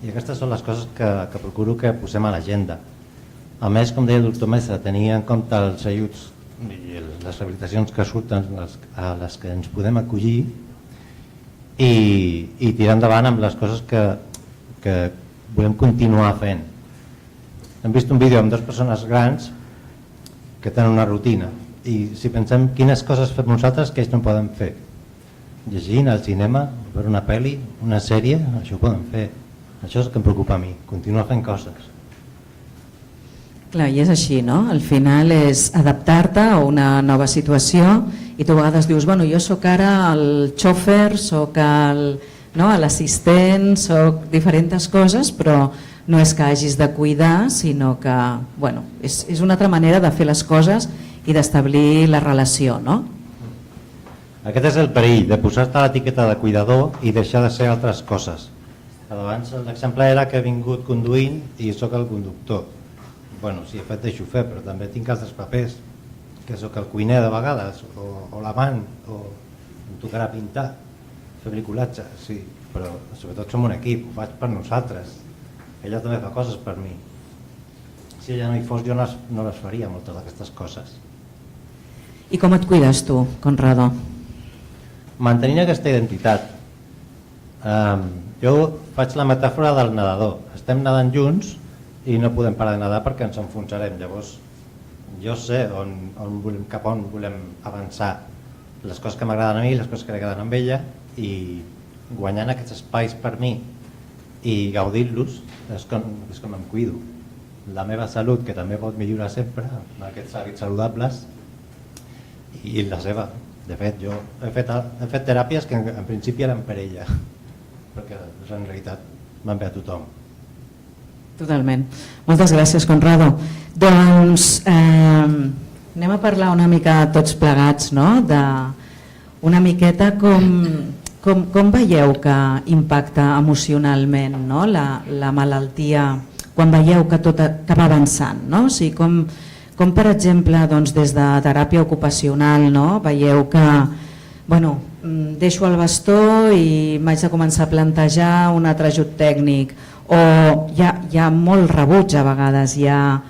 i aquestes són les coses que procuro que posem a l'agenda. A més, com deia el doctor Mestre, tenir en compte els ajuts i les rehabilitacions que surten a les que ens podem acollir i tirar endavant amb les coses que volem continuar fent. Hem vist un vídeo amb 2 persones grans que tenen una rutina, i si pensem quines coses fem nosaltres que ells no poden fer, llegint al cinema, veure una pel·li, una sèrie, això ho poden fer. Això és el que em preocupa a mi, continuar fent coses. Clar, i és així, no? Al final és adaptar-te a una nova situació i tu a vegades dius, bueno, jo sóc ara el xòfer, sóc l'assistent, sóc diferents coses, però no és que hagis de cuidar, sinó que és una altra manera de fer les coses i d'establir la relació, no? Aquest és el perill, de posar-te l'etiqueta de cuidador i deixar de ser altres coses. Abans l'exemple era que he vingut conduint i sóc el conductor. Bueno, sí, he fet de xofer, però també tinc altres papers, que sóc el cuiner de vegades, o l'amant, o em tocarà pintar, fer bricolatge, sí, però sobretot som un equip, ho faig per nosaltres. Ella també fa coses per mi. Si ella no hi fos, jo no les faria, moltes d'aquestes coses. I com et cuides tu, Conrado? Mantenint aquesta identitat. Jo faig la metàfora del nedador. Estem nedant junts i no podem parar de nedar perquè ens enfonsarem. Llavors, jo sé cap on volem avançar, les coses que m'agraden a mi, les coses que li agraden a ella, i guanyant aquests espais per mi i gaudint-los és com em cuido. La meva salut, que també pot millorar sempre amb aquests hàbits saludables, i la seva. De fet, jo he fet teràpies que en principi eren per ella, perquè en realitat van bé a tothom. Totalment. Moltes gràcies, Conrado. Doncs anem a parlar una mica tots plegats, no? Una miqueta com veieu que impacta emocionalment, no? La malaltia, quan veieu que tot va avançant, no? O sigui, com per exemple des de teràpia ocupacional, no? Veieu que deixo el bastó i m'haig de començar a plantejar un altre ajut tècnic, o hi ha molt rebuig a vegades, hi ha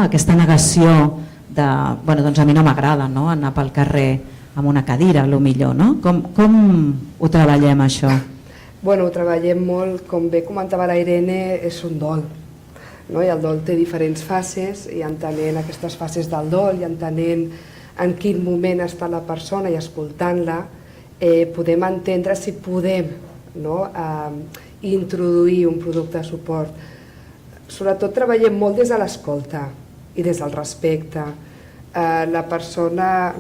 aquesta negació de, doncs a mi no m'agrada anar pel carrer amb una cadira, millor, no? Com ho treballem això? Bueno, ho treballem molt, com bé comentava la Irene, és un dol. I el dol té diferents fases, i entenent aquestes fases del dol i entenent en quin moment està la persona i escoltant-la, podem entendre si podem introduir un producte de suport. Sobretot treballem molt des de l'escolta i des del respecte. La persona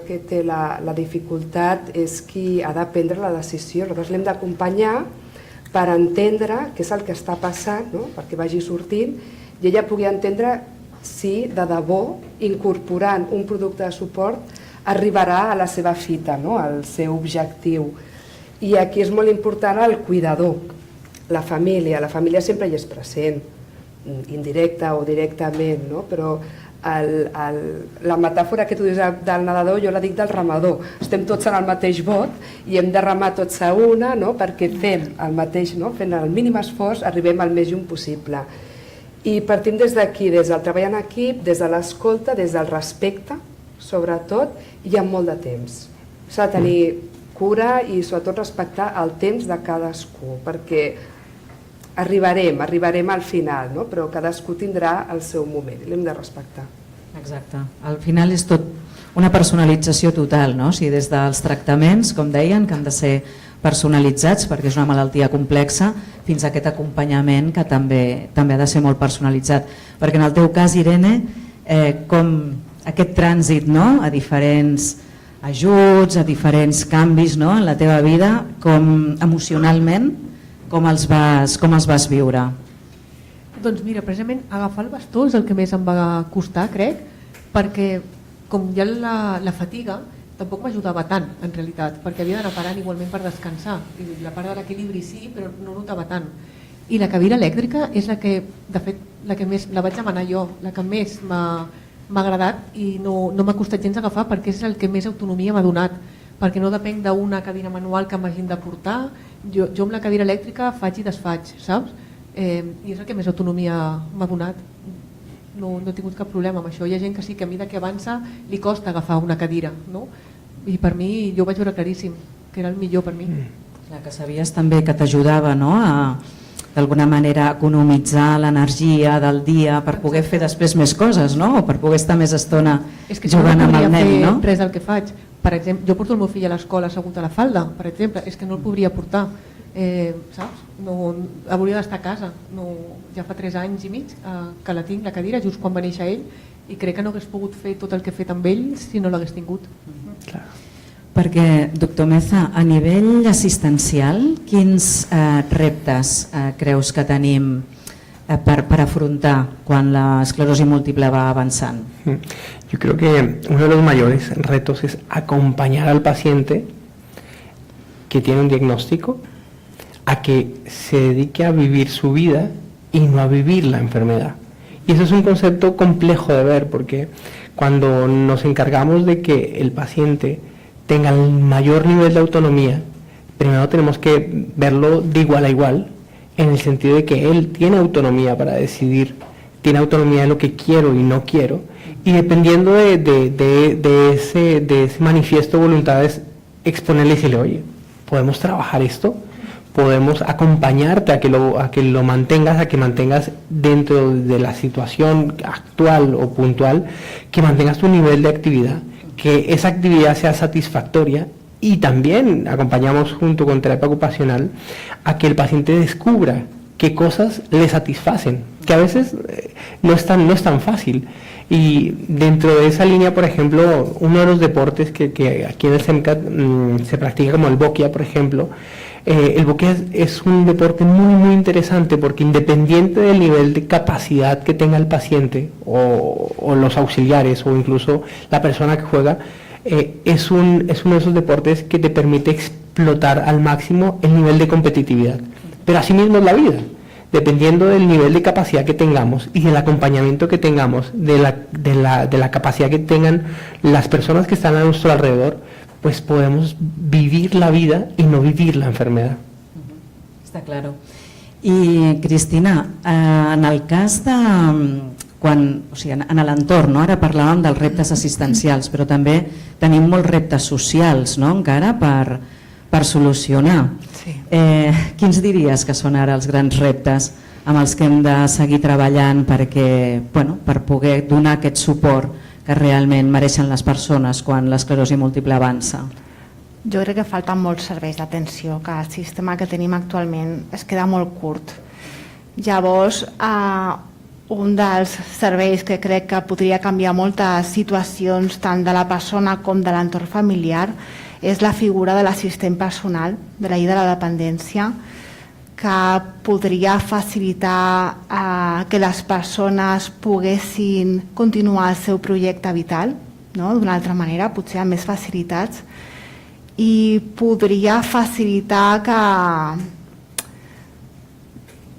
que té la dificultat és qui ha de prendre la decisió. Nosaltres l'hem d'acompanyar per entendre què és el que està passant, perquè vagi sortint i ella pugui entendre si de debò, incorporant un producte de suport, arribarà a la seva fita, al seu objectiu. I aquí és molt important el cuidador, la família. La família sempre hi és present, indirecta o directament, però la metàfora que tu dius del nedador jo la dic del remador. Estem tots en el mateix bot i hem de remar tots a una perquè fem el mateix, fent el mínim esforç arribem al més lluny possible. I partim des d'aquí, des del treball en equip, des de l'escolta, des del respecte, sobretot, i amb molt de temps. S'ha de tenir cura i sobretot respectar el temps de cadascú, perquè arribarem al final, però cadascú tindrà el seu moment i l'hem de respectar. Exacte. Al final és tot una personalització total, o sigui, des dels tractaments, com deien, que han de ser personalitzats perquè és una malaltia complexa, fins a aquest acompanyament que també ha de ser molt personalitzat. Perquè en el teu cas, Irene, com aquest trànsit a diferents ajuts, a diferents canvis en la teva vida, com emocionalment, com els vas viure? Doncs mira, precisament agafar el bastó és el que més em va costar, crec, perquè com ja la fatiga tampoc m'ajudava tant, en realitat, perquè havia d'anar parant igualment per descansar. I la part de l'equilibri sí, però no notava tant. I la cadira elèctrica és la que, de fet, la que més la vaig demanar jo, la que més m'ha agradat i no m'ha costat gens agafar perquè és el que més autonomia m'ha donat, perquè no depenc d'una cadira manual que m'hagin de portar. Jo amb la cadira elèctrica faig i desfaig, saps? I és el que més autonomia m'ha donat. No he tingut cap problema amb això. Hi ha gent que sí, que a mesura que avança li costa agafar una cadira, no? I per mi, jo ho vaig veure claríssim, que era el millor per mi. Que sabies també que t'ajudava a d'alguna manera economitzar l'energia del dia per poder fer després més coses, o per poder estar més estona jugant amb el nen. És que jo no podria fer res del que faig. Per exemple, jo porto el meu fill a l'escola assegut a la falda, per exemple, és que no el podria portar, saps? Hauria d'estar a casa. Ja fa 3 anys i mig que la tinc, la cadira, just quan va néixer ell, i crec que no hagués pogut fer tot el que he fet amb ell si no l'hagués tingut. Perquè, doctor Meza, a nivell assistencial, quins reptes creus que tenim per afrontar quan la esclerosi múltiple va avanzando? Yo creo que uno de los mayores retos es acompañar al paciente que tiene un diagnóstico a que se dedique a vivir su vida y no a vivir la enfermedad. Y eso es un concepto complejo de ver, porque cuando nos encargamos de que el paciente tenga el mayor nivel de autonomía, primero tenemos que verlo de igual a igual, en el sentido de que él tiene autonomía para decidir, tiene autonomía de lo que quiero y no quiero, y dependiendo de ese manifiesto de voluntades, exponerle y decirle, oye, ¿podemos trabajar esto? ¿Podemos acompañarte a que lo mantengas, a que mantengas dentro de la situación actual o puntual, que mantengas tu nivel de actividad, que esa actividad sea satisfactoria? Y también acompañamos junto con terapia ocupacional a que el paciente descubra qué cosas le satisfacen, que a veces no es tan fácil. Y dentro de esa línea, por ejemplo, uno de los deportes que aquí en el CEMCAT se practica, como el boquia, por ejemplo, el boquia es un deporte muy interesante, porque independiente del nivel de capacidad que tenga el paciente o los auxiliares o incluso la persona que juega, es uno de esos deportes que te permite explotar al máximo el nivel de competitividad. Pero así mismo es la vida, dependiendo del nivel de capacidad que tengamos y del acompañamiento que tengamos, de la capacidad que tengan las personas que están a nuestro alrededor, pues podemos vivir la vida y no vivir la enfermedad. Està claro. I, Cristina, en el cas de... en l'entorn, no? Ara parlàvem dels reptes assistencials, però també tenim molts reptes socials, no? Encara per solucionar. Sí. Quins diries que són ara els grans reptes amb els que hem de seguir treballant per poder donar aquest suport que realment mereixen les persones quan l'esclerosi múltiple avança? Jo crec que falten molts serveis d'atenció, que el sistema que tenim actualment es queda molt curt. Llavors, un dels serveis que crec que podria canviar moltes situacions tant de la persona com de l'entorn familiar és la figura de l'assistent personal de la llei de la dependència, que podria facilitar que les persones poguessin continuar el seu projecte vital, no? D'una altra manera, potser amb més facilitats, i podria facilitar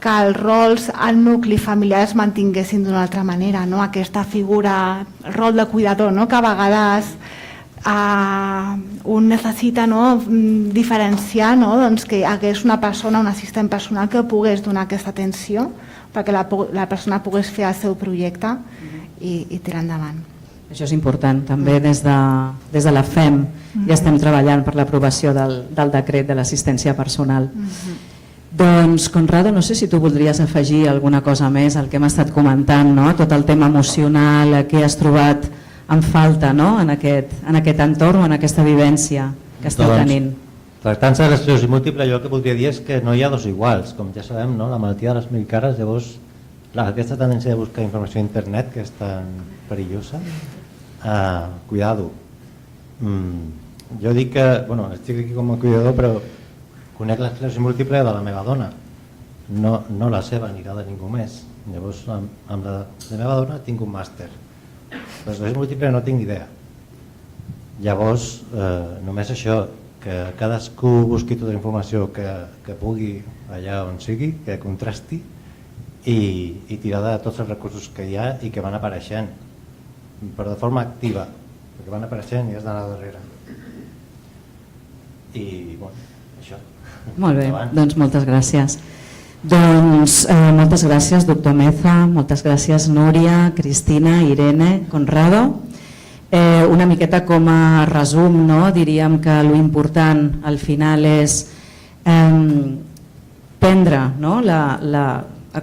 que els rols al nucli familiar es mantinguessin d'una altra manera, no? Aquesta figura, el rol de cuidador, no? Que a vegades un necessita, no? Diferenciar, no? Doncs que hi hagués una persona, un assistent personal que pogués donar aquesta atenció perquè la persona pogués fer el seu projecte i tirar endavant. Això és important. També des de la FEM ja estem treballant per l'aprovació del decret de l'assistència personal. Doncs, Conrado, no sé si tu voldries afegir alguna cosa més al que hem estat comentant, no? Tot el tema emocional, què has trobat en falta, no? en aquest entorn o en aquesta vivència que esteu tenint. Tractant-se de l'esclerosi múltiple, jo el que voldria dir és que no hi ha dos iguals, com ja sabem, no? La malaltia de les mil cares, llavors aquesta tendència de buscar informació a internet, que és tan perillosa, cuidado. Jo dic que, estic aquí com a cuidador, però conec l'esclerosi múltiple de la meva dona, no la seva ni la de ningú més. Llavors, amb la meva dona tinc un màster. L'esclerosi múltiple no tinc ni idea. Llavors, només això, que cadascú busqui tota la informació que pugui allà on sigui, que contrasti i tirar de tots els recursos que hi ha i que van apareixent, però de forma activa, perquè van apareixent i has d'anar darrere. I, això. Molt bé, doncs moltes gràcies. Moltes gràcies, doctor Meza, moltes gràcies, Núria, Cristina, Irene, Conrado. Una miqueta com a resum, diríem que l'important al final és prendre,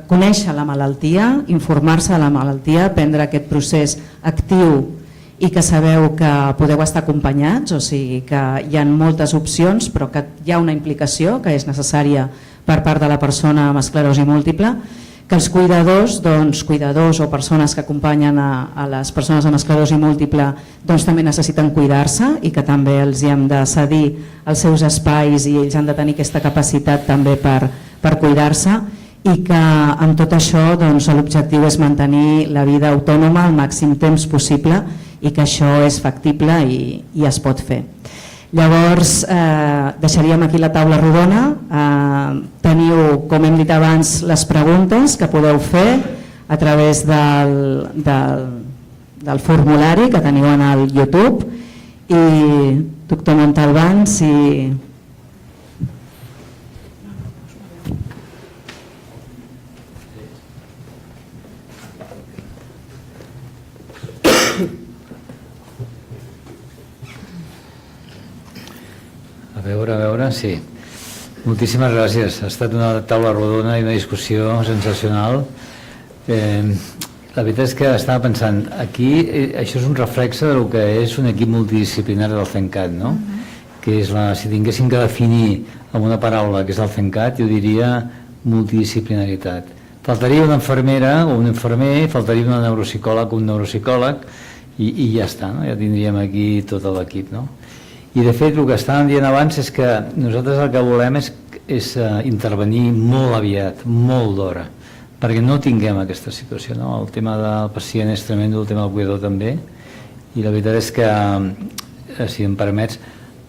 conèixer la malaltia, informar-se de la malaltia, prendre aquest procés actiu i que sabeu que podeu estar acompanyats, o sigui que hi ha moltes opcions però que hi ha una implicació que és necessària per part de la persona amb esclerosi múltiple, que els cuidadors o persones que acompanyen a les persones amb esclerosi múltiple també necessiten cuidar-se i que també els hi hem de cedir els seus espais i ells han de tenir aquesta capacitat també per cuidar-se, i que amb tot això l'objectiu és mantenir la vida autònoma el màxim temps possible i que això és factible i es pot fer. Llavors deixaríem aquí la taula rodona, teniu, com hem dit abans, les preguntes que podeu fer a través del formulari que teniu en el YouTube i doctor Montalbán, si... A veure, sí. Moltíssimes gràcies. Ha estat una taula rodona i una discussió sensacional. La veritat és que estava pensant, aquí això és un reflexe del que és un equip multidisciplinari del FENCAT, no? Que és si tinguéssim que definir amb una paraula que és el FENCAT, jo diria multidisciplinaritat. Faltaria una infermera o un infermer, faltaria una neuropsicòleg o un neuropsicòleg i ja està, ja tindríem aquí tot l'equip, no? I de fet el que estàvem dient abans és que nosaltres el que volem és intervenir molt aviat, molt d'hora, perquè no tinguem aquesta situació, no? El tema del pacient és tremendo, el tema del cuidador també, i la veritat és que, si em permets,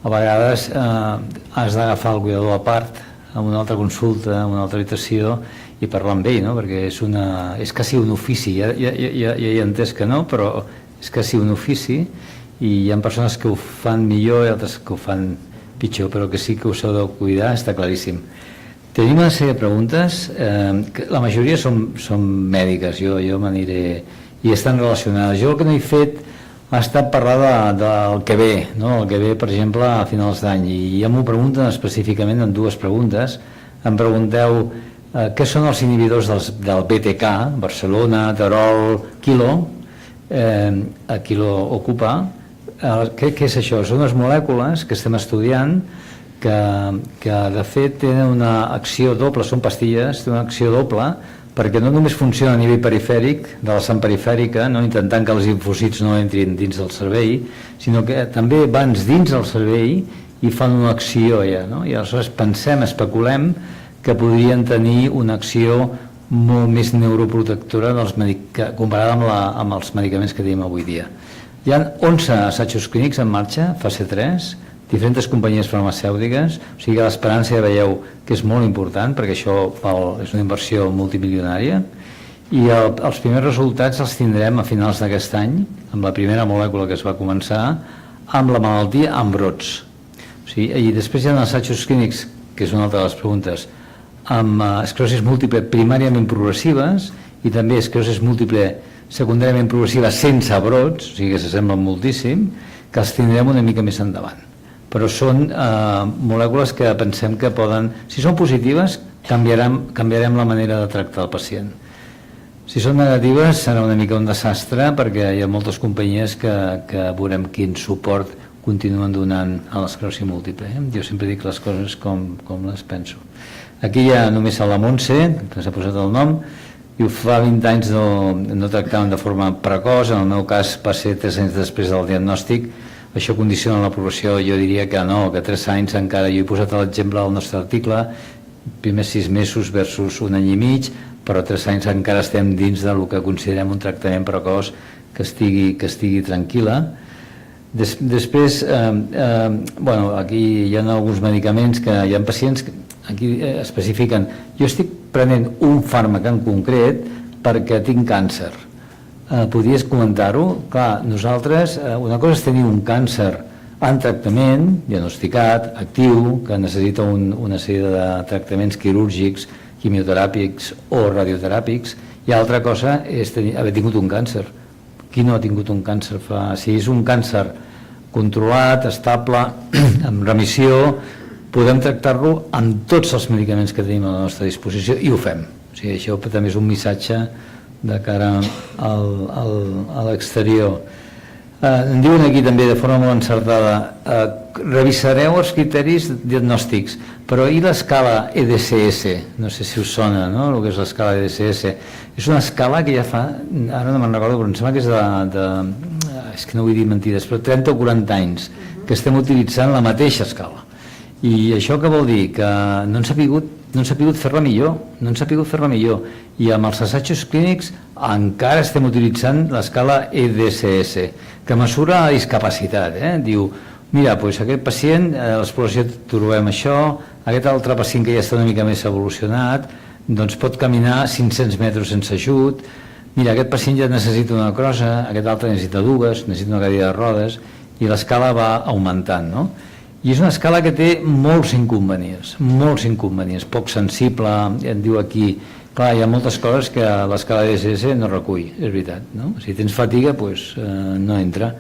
a vegades has d'agafar el cuidador a part, amb una altra consulta, amb una altra habitació, i parlar amb ell, no? Perquè és quasi un ofici, ja he entès que no, però és quasi un ofici, i hi ha persones que ho fan millor i altres que ho fan pitjor, però que sí que us heu de cuidar, està claríssim. Tenim una sèrie de preguntes, la majoria són mèdiques, jo m'aniré, i estan relacionades. Jo el que no he fet ha estat parlar del que ve, no? El que ve, per exemple, a finals d'any, i ja m'ho pregunten específicament en dues preguntes. Em pregunteu què són els inhibidors del BTK, Barcelona, Terol, Kilo, a Kilo Ocupa. Què és això? Són unes molècules que estem estudiant que de fet tenen una acció doble, són pastilles, tenen una acció doble, perquè no només funciona a nivell perifèric, de la sang perifèrica, no intentant que els linfòcits no entrin dins del cervell, sinó que també van dins del cervell i fan una acció ja, no? I aleshores pensem, especulem, que podrien tenir una acció molt més neuroprotectora comparada amb els medicaments que tenim avui dia. Hi ha 11 assajos clínics en marxa, fase 3, diferents companyies farmacèutiques, o sigui que l'esperança ja veieu que és molt important, perquè això és una inversió multimilionària, i els primers resultats els tindrem a finals d'aquest any, amb la primera molècula que es va començar, amb la malaltia amb brots. I després hi ha assajos clínics, que és una altra de les preguntes, amb esclerosis múltiple primàriament progressives i també esclerosis múltiple secundàriament progressiva sense brots, o sigui que s'assemblen moltíssim, que els tindrem una mica més endavant. Però són molècules que pensem que poden, si són positives, canviarem la manera de tractar el pacient. Si són negatives serà una mica un desastre, perquè hi ha moltes companyies que veurem quin suport continuen donant a l'esclerosi múltiple. Jo sempre dic les coses com les penso. Aquí hi ha només a la Montse, que s'ha posat el nom, i fa 20 anys no tractaven de forma precoç, en el meu cas va ser 3 anys després del diagnòstic. Això condiciona la progressió, jo diria que no, que 3 anys encara, jo he posat l'exemple del nostre article, primers 6 mesos versus 1 any i mig, però 3 anys encara estem dins del que considerem un tractament precoç que estigui tranquil·la. Després, aquí hi ha alguns medicaments que hi ha pacients que aquí especifiquen, jo estic prenent un fàrmac en concret perquè tinc càncer. Podries comentar-ho? Clar, nosaltres, una cosa és tenir un càncer en tractament, diagnosticat, actiu, que necessita una sèrie de tractaments quirúrgics, quimioteràpics o radioteràpics, i altra cosa és haver tingut un càncer. Qui no ha tingut un càncer? Si és un càncer controlat, estable, amb remissió, podem tractar-lo amb tots els medicaments que tenim a la nostra disposició i ho fem. Això també és un missatge de cara a l'exterior. Em diuen aquí també de forma molt encertada, revisareu els criteris diagnòstics, però i l'escala EDSS? No sé si us sona, no?, el que és l'escala EDSS. És una escala que ja fa, ara no me'n recordo, però em sembla que és és que no vull dir mentides, però 30 o 40 anys que estem utilitzant la mateixa escala. I això què vol dir? Que no ens ha pogut fer-la millor, i amb els assajos clínics encara estem utilitzant l'escala EDSS, que mesura la discapacitat. Diu, mira, aquest pacient, a l'exploració trobem això, aquest altre pacient que ja està una mica més evolucionat, doncs pot caminar 500 metres sense ajut, mira, aquest pacient ja necessita una crossa, aquest altre necessita dues, necessita una cadira de rodes, i l'escala va augmentant, no? I és una escala que té molts inconvenients, poc sensible, em diu aquí, clar, hi ha moltes coses que l'escala DSS no recull, és veritat, no? Si tens fatiga, doncs no entra.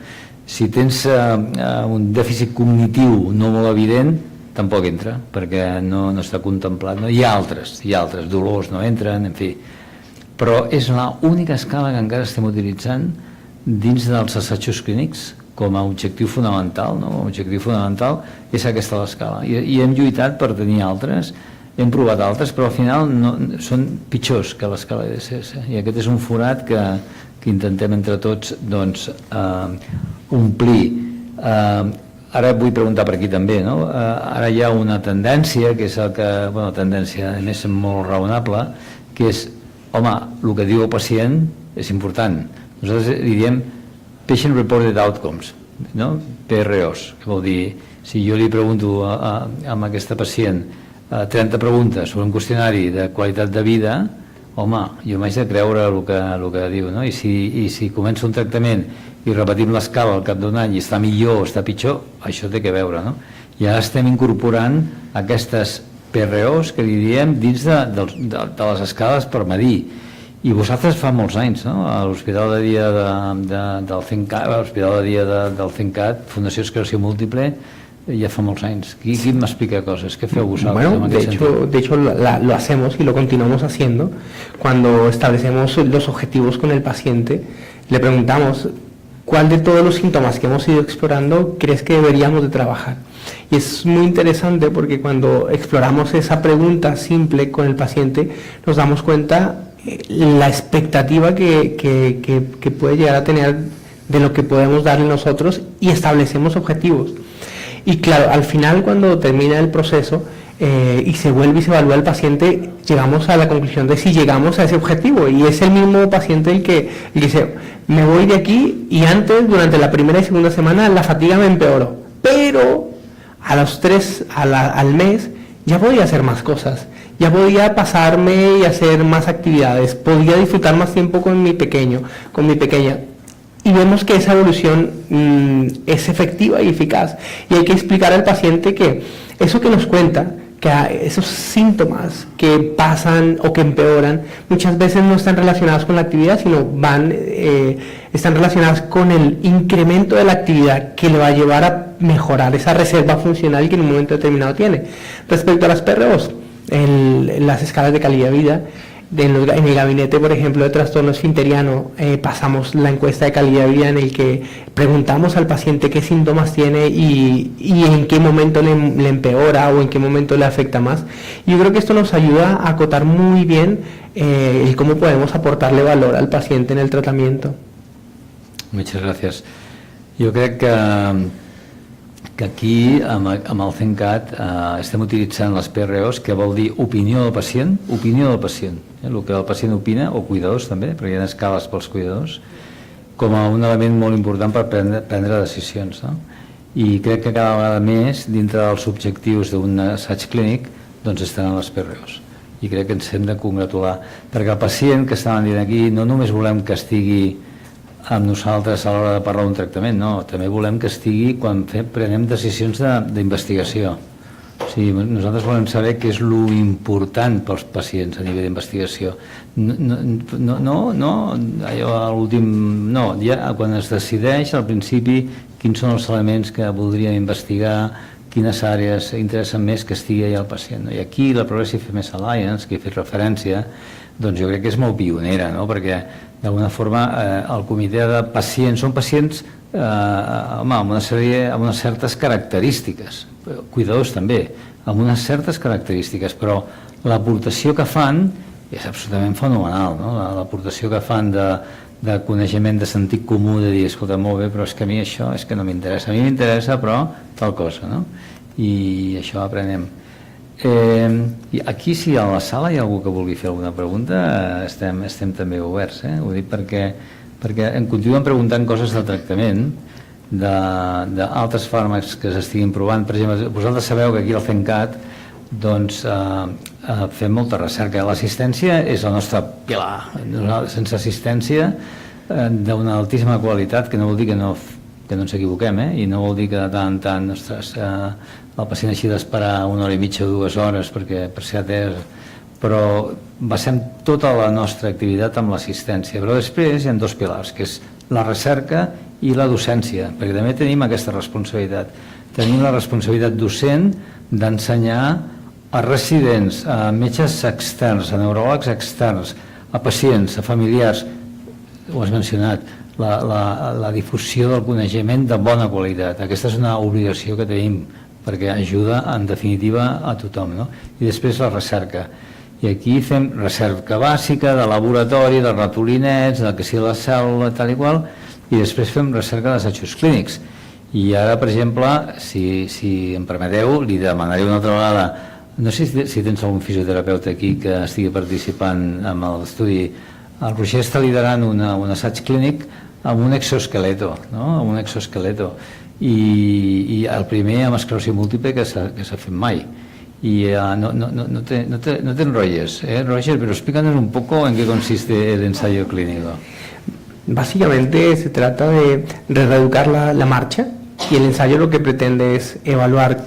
Si tens un dèficit cognitiu no molt evident, tampoc entra, perquè no està contemplat. Hi ha altres, dolors no entren, en fi. Però és l'única escala que encara estem utilitzant dins dels assajos clínics, com a objectiu fonamental, no? L'objectiu fonamental és aquesta l'escala. I hem lluitat per tenir altres, hem provat altres, però al final són pitjors que l'escala DSS. I aquest és un forat que intentem entre tots omplir. Ara vull preguntar per aquí també, no? Ara hi ha una tendència, que és el que, tendència a més molt raonable, que és, home, el que diu el pacient és important. Nosaltres li diem Patient Reported Outcomes, no? PROs, que vol dir, si jo li pregunto a aquesta pacient 30 preguntes sobre un qüestionari de qualitat de vida, home, jo m'haig de creure el que diu, no? I si comença un tractament i repetim l'escala al cap d'un any i està millor o està pitjor, això té que veure, no? I ara estem incorporant aquestes PROs que li diem dins de les escales per medir. I vosaltres fa molts anys, no? A l'Hospital de Dia del CENCAT, Fundació Esclerosi Múltiple, ya fa molts anys. Qui m'explica cosas? ¿Qué feu vosaltres? Bueno, de hecho lo hacemos y lo continuamos haciendo. Cuando establecemos los objetivos con el paciente, le preguntamos cuál de todos los síntomas que hemos ido explorando crees que deberíamos de trabajar. Y es muy interesante porque cuando exploramos esa pregunta simple con el paciente, nos damos cuenta la expectativa que puede llegar a tener de lo que podemos darle nosotros y establecemos objetivos. Y claro, al final cuando termina el proceso y se vuelve y se evalúa el paciente, llegamos a la conclusión de si llegamos a ese objetivo, y es el mismo paciente el que dice, me voy de aquí y antes, durante la primera y segunda semana, la fatiga me empeoró, pero a los 3 al mes ya podía hacer más cosas, ya podía pasarme y hacer más actividades, podía disfrutar más tiempo con mi pequeño, con mi pequeña. Y vemos que esa evolución es efectiva y eficaz. Y hay que explicar al paciente que eso que nos cuenta, que esos síntomas que pasan o que empeoran, muchas veces no están relacionados con la actividad, sino están relacionadas con el incremento de la actividad que le va a llevar a mejorar esa reserva funcional que en un momento determinado tiene. Respecto a las PROs, las escalas de calidad de vida, en el gabinete, por ejemplo, de trastorno esfinteriano, pasamos la encuesta de calidad de vida en el que preguntamos al paciente qué síntomas tiene y en qué momento le empeora o en qué momento le afecta más. Y yo creo que esto nos ayuda a acotar muy bien el cómo podemos aportarle valor al paciente en el tratamiento. Muchas gracias. Jo crec que aquí, amb el CENCAT, estem utilitzant les PROs, que vol dir opinió del pacient, el que el pacient opina, o cuidadors també, perquè hi ha escales pels cuidadors, com a un element molt important per prendre decisions. I crec que cada vegada més, dintre dels objectius d'un assaig clínic, doncs estaran les PROs. I crec que ens hem de congratular, perquè el pacient que estàvem dient aquí no només volem que estigui amb nosaltres a l'hora de parlar d'un tractament, no, també volem que estigui quan prenem decisions d'investigació. O sigui, nosaltres volem saber què és l'important pels pacients a nivell d'investigació. No, allò a l'últim, no, ja quan es decideix al principi quins són els elements que voldríem investigar, quines àrees interessen més que estigui allà el pacient. I aquí la Progressive MS Alliance, que he fet referència, doncs jo crec que és molt pionera, perquè d'alguna forma el comitè de pacients són pacients amb unes certes característiques, cuidadors també, amb unes certes característiques, però l'aportació que fan és absolutament fenomenal, l'aportació que fan de coneixement, de sentit comú, de dir, escolta, molt bé, però és que a mi això és que no m'interessa, a mi m'interessa però tal cosa, i això aprenem. Aquí, si a la sala hi ha algú que vulgui fer alguna pregunta, estem també oberts. Ho dic perquè em continuen preguntant coses de tractament, d'altres fàrmacs que s'estiguin provant. Per exemple, vosaltres sabeu que aquí al CENCAT fem molta recerca. L'assistència és el nostre pilar. Sense assistència d'una altíssima qualitat, que no vol dir que no ens equivoquem, i no vol dir que de tant en tant, ostres, el pacient així d'esperar 1 hora i mitja o 2 hores per ser atès, però basem tota la nostra activitat amb l'assistència. Però després hi ha 2 pilars, que és la recerca i la docència, perquè també tenim aquesta responsabilitat. Tenim la responsabilitat docent d'ensenyar a residents, a metges externs, a neuròlegs externs, a pacients, a familiars, ho has mencionat, la difusió del coneixement de bona qualitat. Aquesta és una obligació que tenim, perquè ajuda en definitiva a tothom. I després la recerca. I aquí fem recerca bàsica de laboratori, de ratolinets, del que sigui la cèl·lula, tal i qual, i després fem recerca d'assajos clínics. I ara, per exemple, si em permeteu, li demanaré una altra vegada, no sé si tens algun fisioterapeuta aquí que estigui participant en l'estudi. El Roger està liderant un assaig clínic amb un exoesqueleto, i el primer amb esclerosi múltiple que s'ha fet mai. Y no te enrolles, Roger, pero explícanos un poco en qué consiste el ensayo clínico. Básicamente se trata de reeducar la marcha, y el ensayo lo que pretende es evaluar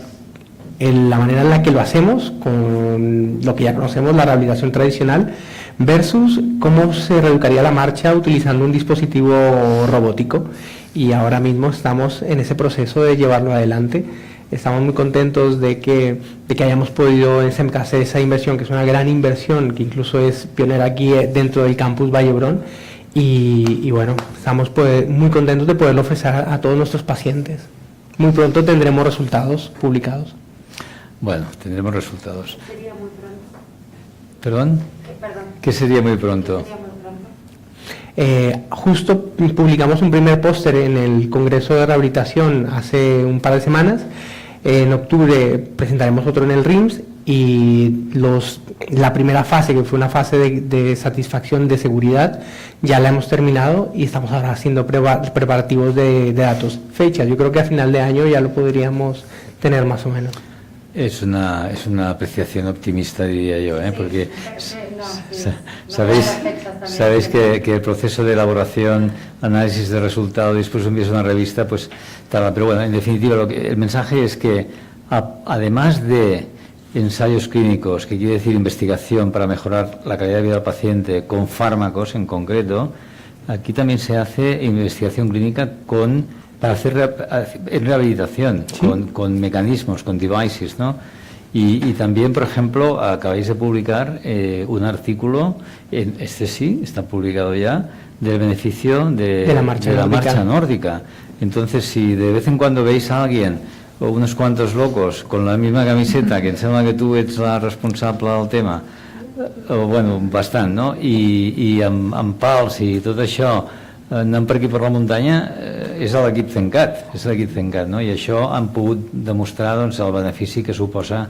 la manera en la que lo hacemos con lo que ya conocemos, la rehabilitación tradicional, versus cómo se reeducaría la marcha utilizando un dispositivo robótico, y ahora mismo estamos en ese proceso de llevarlo adelante. Estamos muy contentos de que hayamos podido hacer esa inversión, que es una gran inversión, que incluso es pionera aquí dentro del campus Vallebrón, y bueno, estamos muy contentos de poderlo ofrecer a todos nuestros pacientes. Muy pronto tendremos resultados publicados. Bueno, tendremos resultados. ¿Sería muy pronto? ¿Perdón? ¿Qué sería muy pronto? Justo publicamos un primer póster en el Congreso de Rehabilitación hace un par de semanas. En octubre presentaremos otro en el RIMS, y la primera fase, que fue una fase de satisfacción de seguridad, ya la hemos terminado y estamos ahora haciendo preparativos de datos. Fechas, yo creo que a final de año ya lo podríamos tener más o menos. Es una apreciación optimista, diría yo, porque sabéis que el proceso de elaboración, análisis de resultado y después envías una revista, pues tarda. Pero bueno, en definitiva, el mensaje es que además de ensayos clínicos, que quiere decir investigación para mejorar la calidad de vida del paciente con fármacos en concreto, aquí también se hace investigación clínica para hacer en rehabilitación, ¿sí? con mecanismos, con devices, ¿no? Y también, por ejemplo, acabáis de publicar un artículo, está publicado ya, del beneficio de la marcha nórdica. Entonces, si de vez en cuando veis a alguien o unos cuantos locos con la misma camiseta, que em sembla que tu ets la responsable del tema, bueno, bastant, no? I amb pals i tot això, anant per aquí per la muntanya, és l'equip Zencat, no? I això han pogut demostrar el benefici que suposa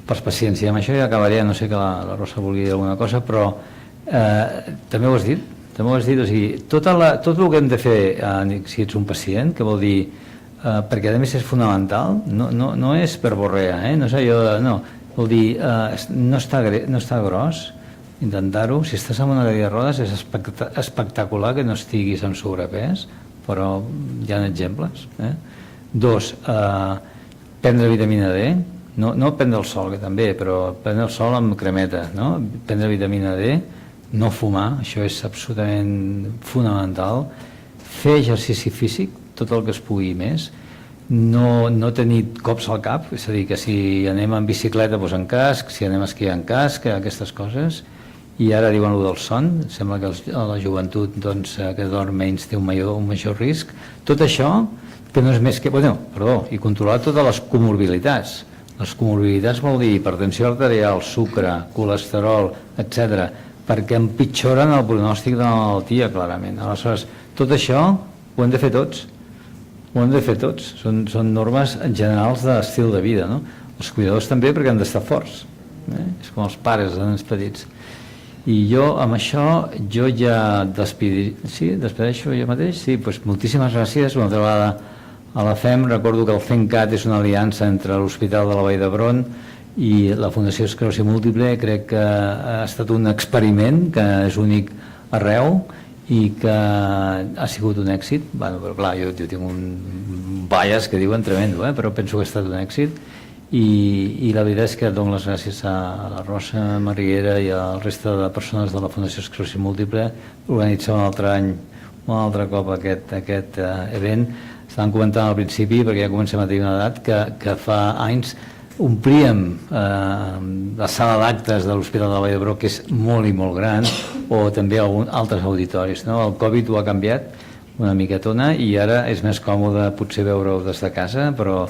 pels pacients. I amb això ja acabaré, no sé que la Rosa vulgui dir alguna cosa, però també ho has dit, o sigui, tot el que hem de fer si ets un pacient, que vol dir, perquè a més és fonamental, no és per borrea, no és allò, no, vol dir, no està gros, intentar-ho. Si estàs amb una cadira de rodes és espectacular que no estiguis amb sobrepès, però hi ha exemples. 2, prendre vitamina D, no prendre el sol, que també, però prendre el sol amb cremeta, no? Prendre vitamina D, no fumar, això és absolutament fonamental. Fer exercici físic, tot el que es pugui més, no tenir cops al cap, és a dir, que si anem en bicicleta doncs en casc, si anem a esquiar en casc, aquestes coses. I ara diuen allò del son, sembla que la joventut que dorm menys té un major risc. Tot això, que no és més que, i controlar totes les comorbilitats. Les comorbilitats vol dir hipertensió arterial, sucre, colesterol, etc., perquè empitjoren el pronòstic de la malaltia, clarament. Aleshores, tot això ho hem de fer tots. Són normes generals d'estil de vida, no? Els cuidadors també, perquè han d'estar forts. És com els pares de nens petits. I jo, amb això, ja despedeixo jo mateix. Sí, doncs moltíssimes gràcies. Una altra vegada a la FEM. Recordo que el Zencat és una aliança entre l'Hospital de la Vall d'Hebron i la Fundació Esclerosi Múltiple. Crec que ha estat un experiment que és únic arreu i que ha sigut un èxit. Però clar, jo tinc un bias que diuen tremendo, però penso que ha estat un èxit. I la veritat és que dono les gràcies a la Rosa Marriera i a la resta de persones de la Fundació Esclerosi Múltiple per organitzar un altre cop aquest event. Estàvem comentant al principi, perquè ja comencem a tenir una edat, que fa anys omplíem la sala d'actes de l'Hospital de la Vall d'Hebron, que és molt i molt gran, o també altres auditoris. El Covid ho ha canviat una miquetona i ara és més còmode potser veure-ho des de casa, però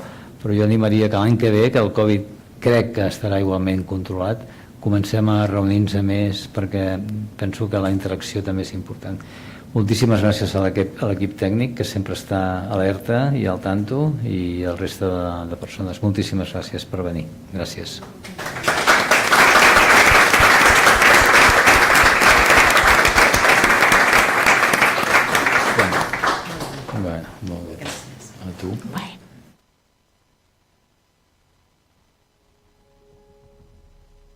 jo animaria que l'any que ve, que el Covid crec que estarà igualment controlat, comencem a reunir-nos més, perquè penso que la interacció també és important. Moltíssimes gràcies a l'equip tècnic, que sempre està alerta i al tanto, i al resta de persones. Moltíssimes gràcies per venir. Gràcies.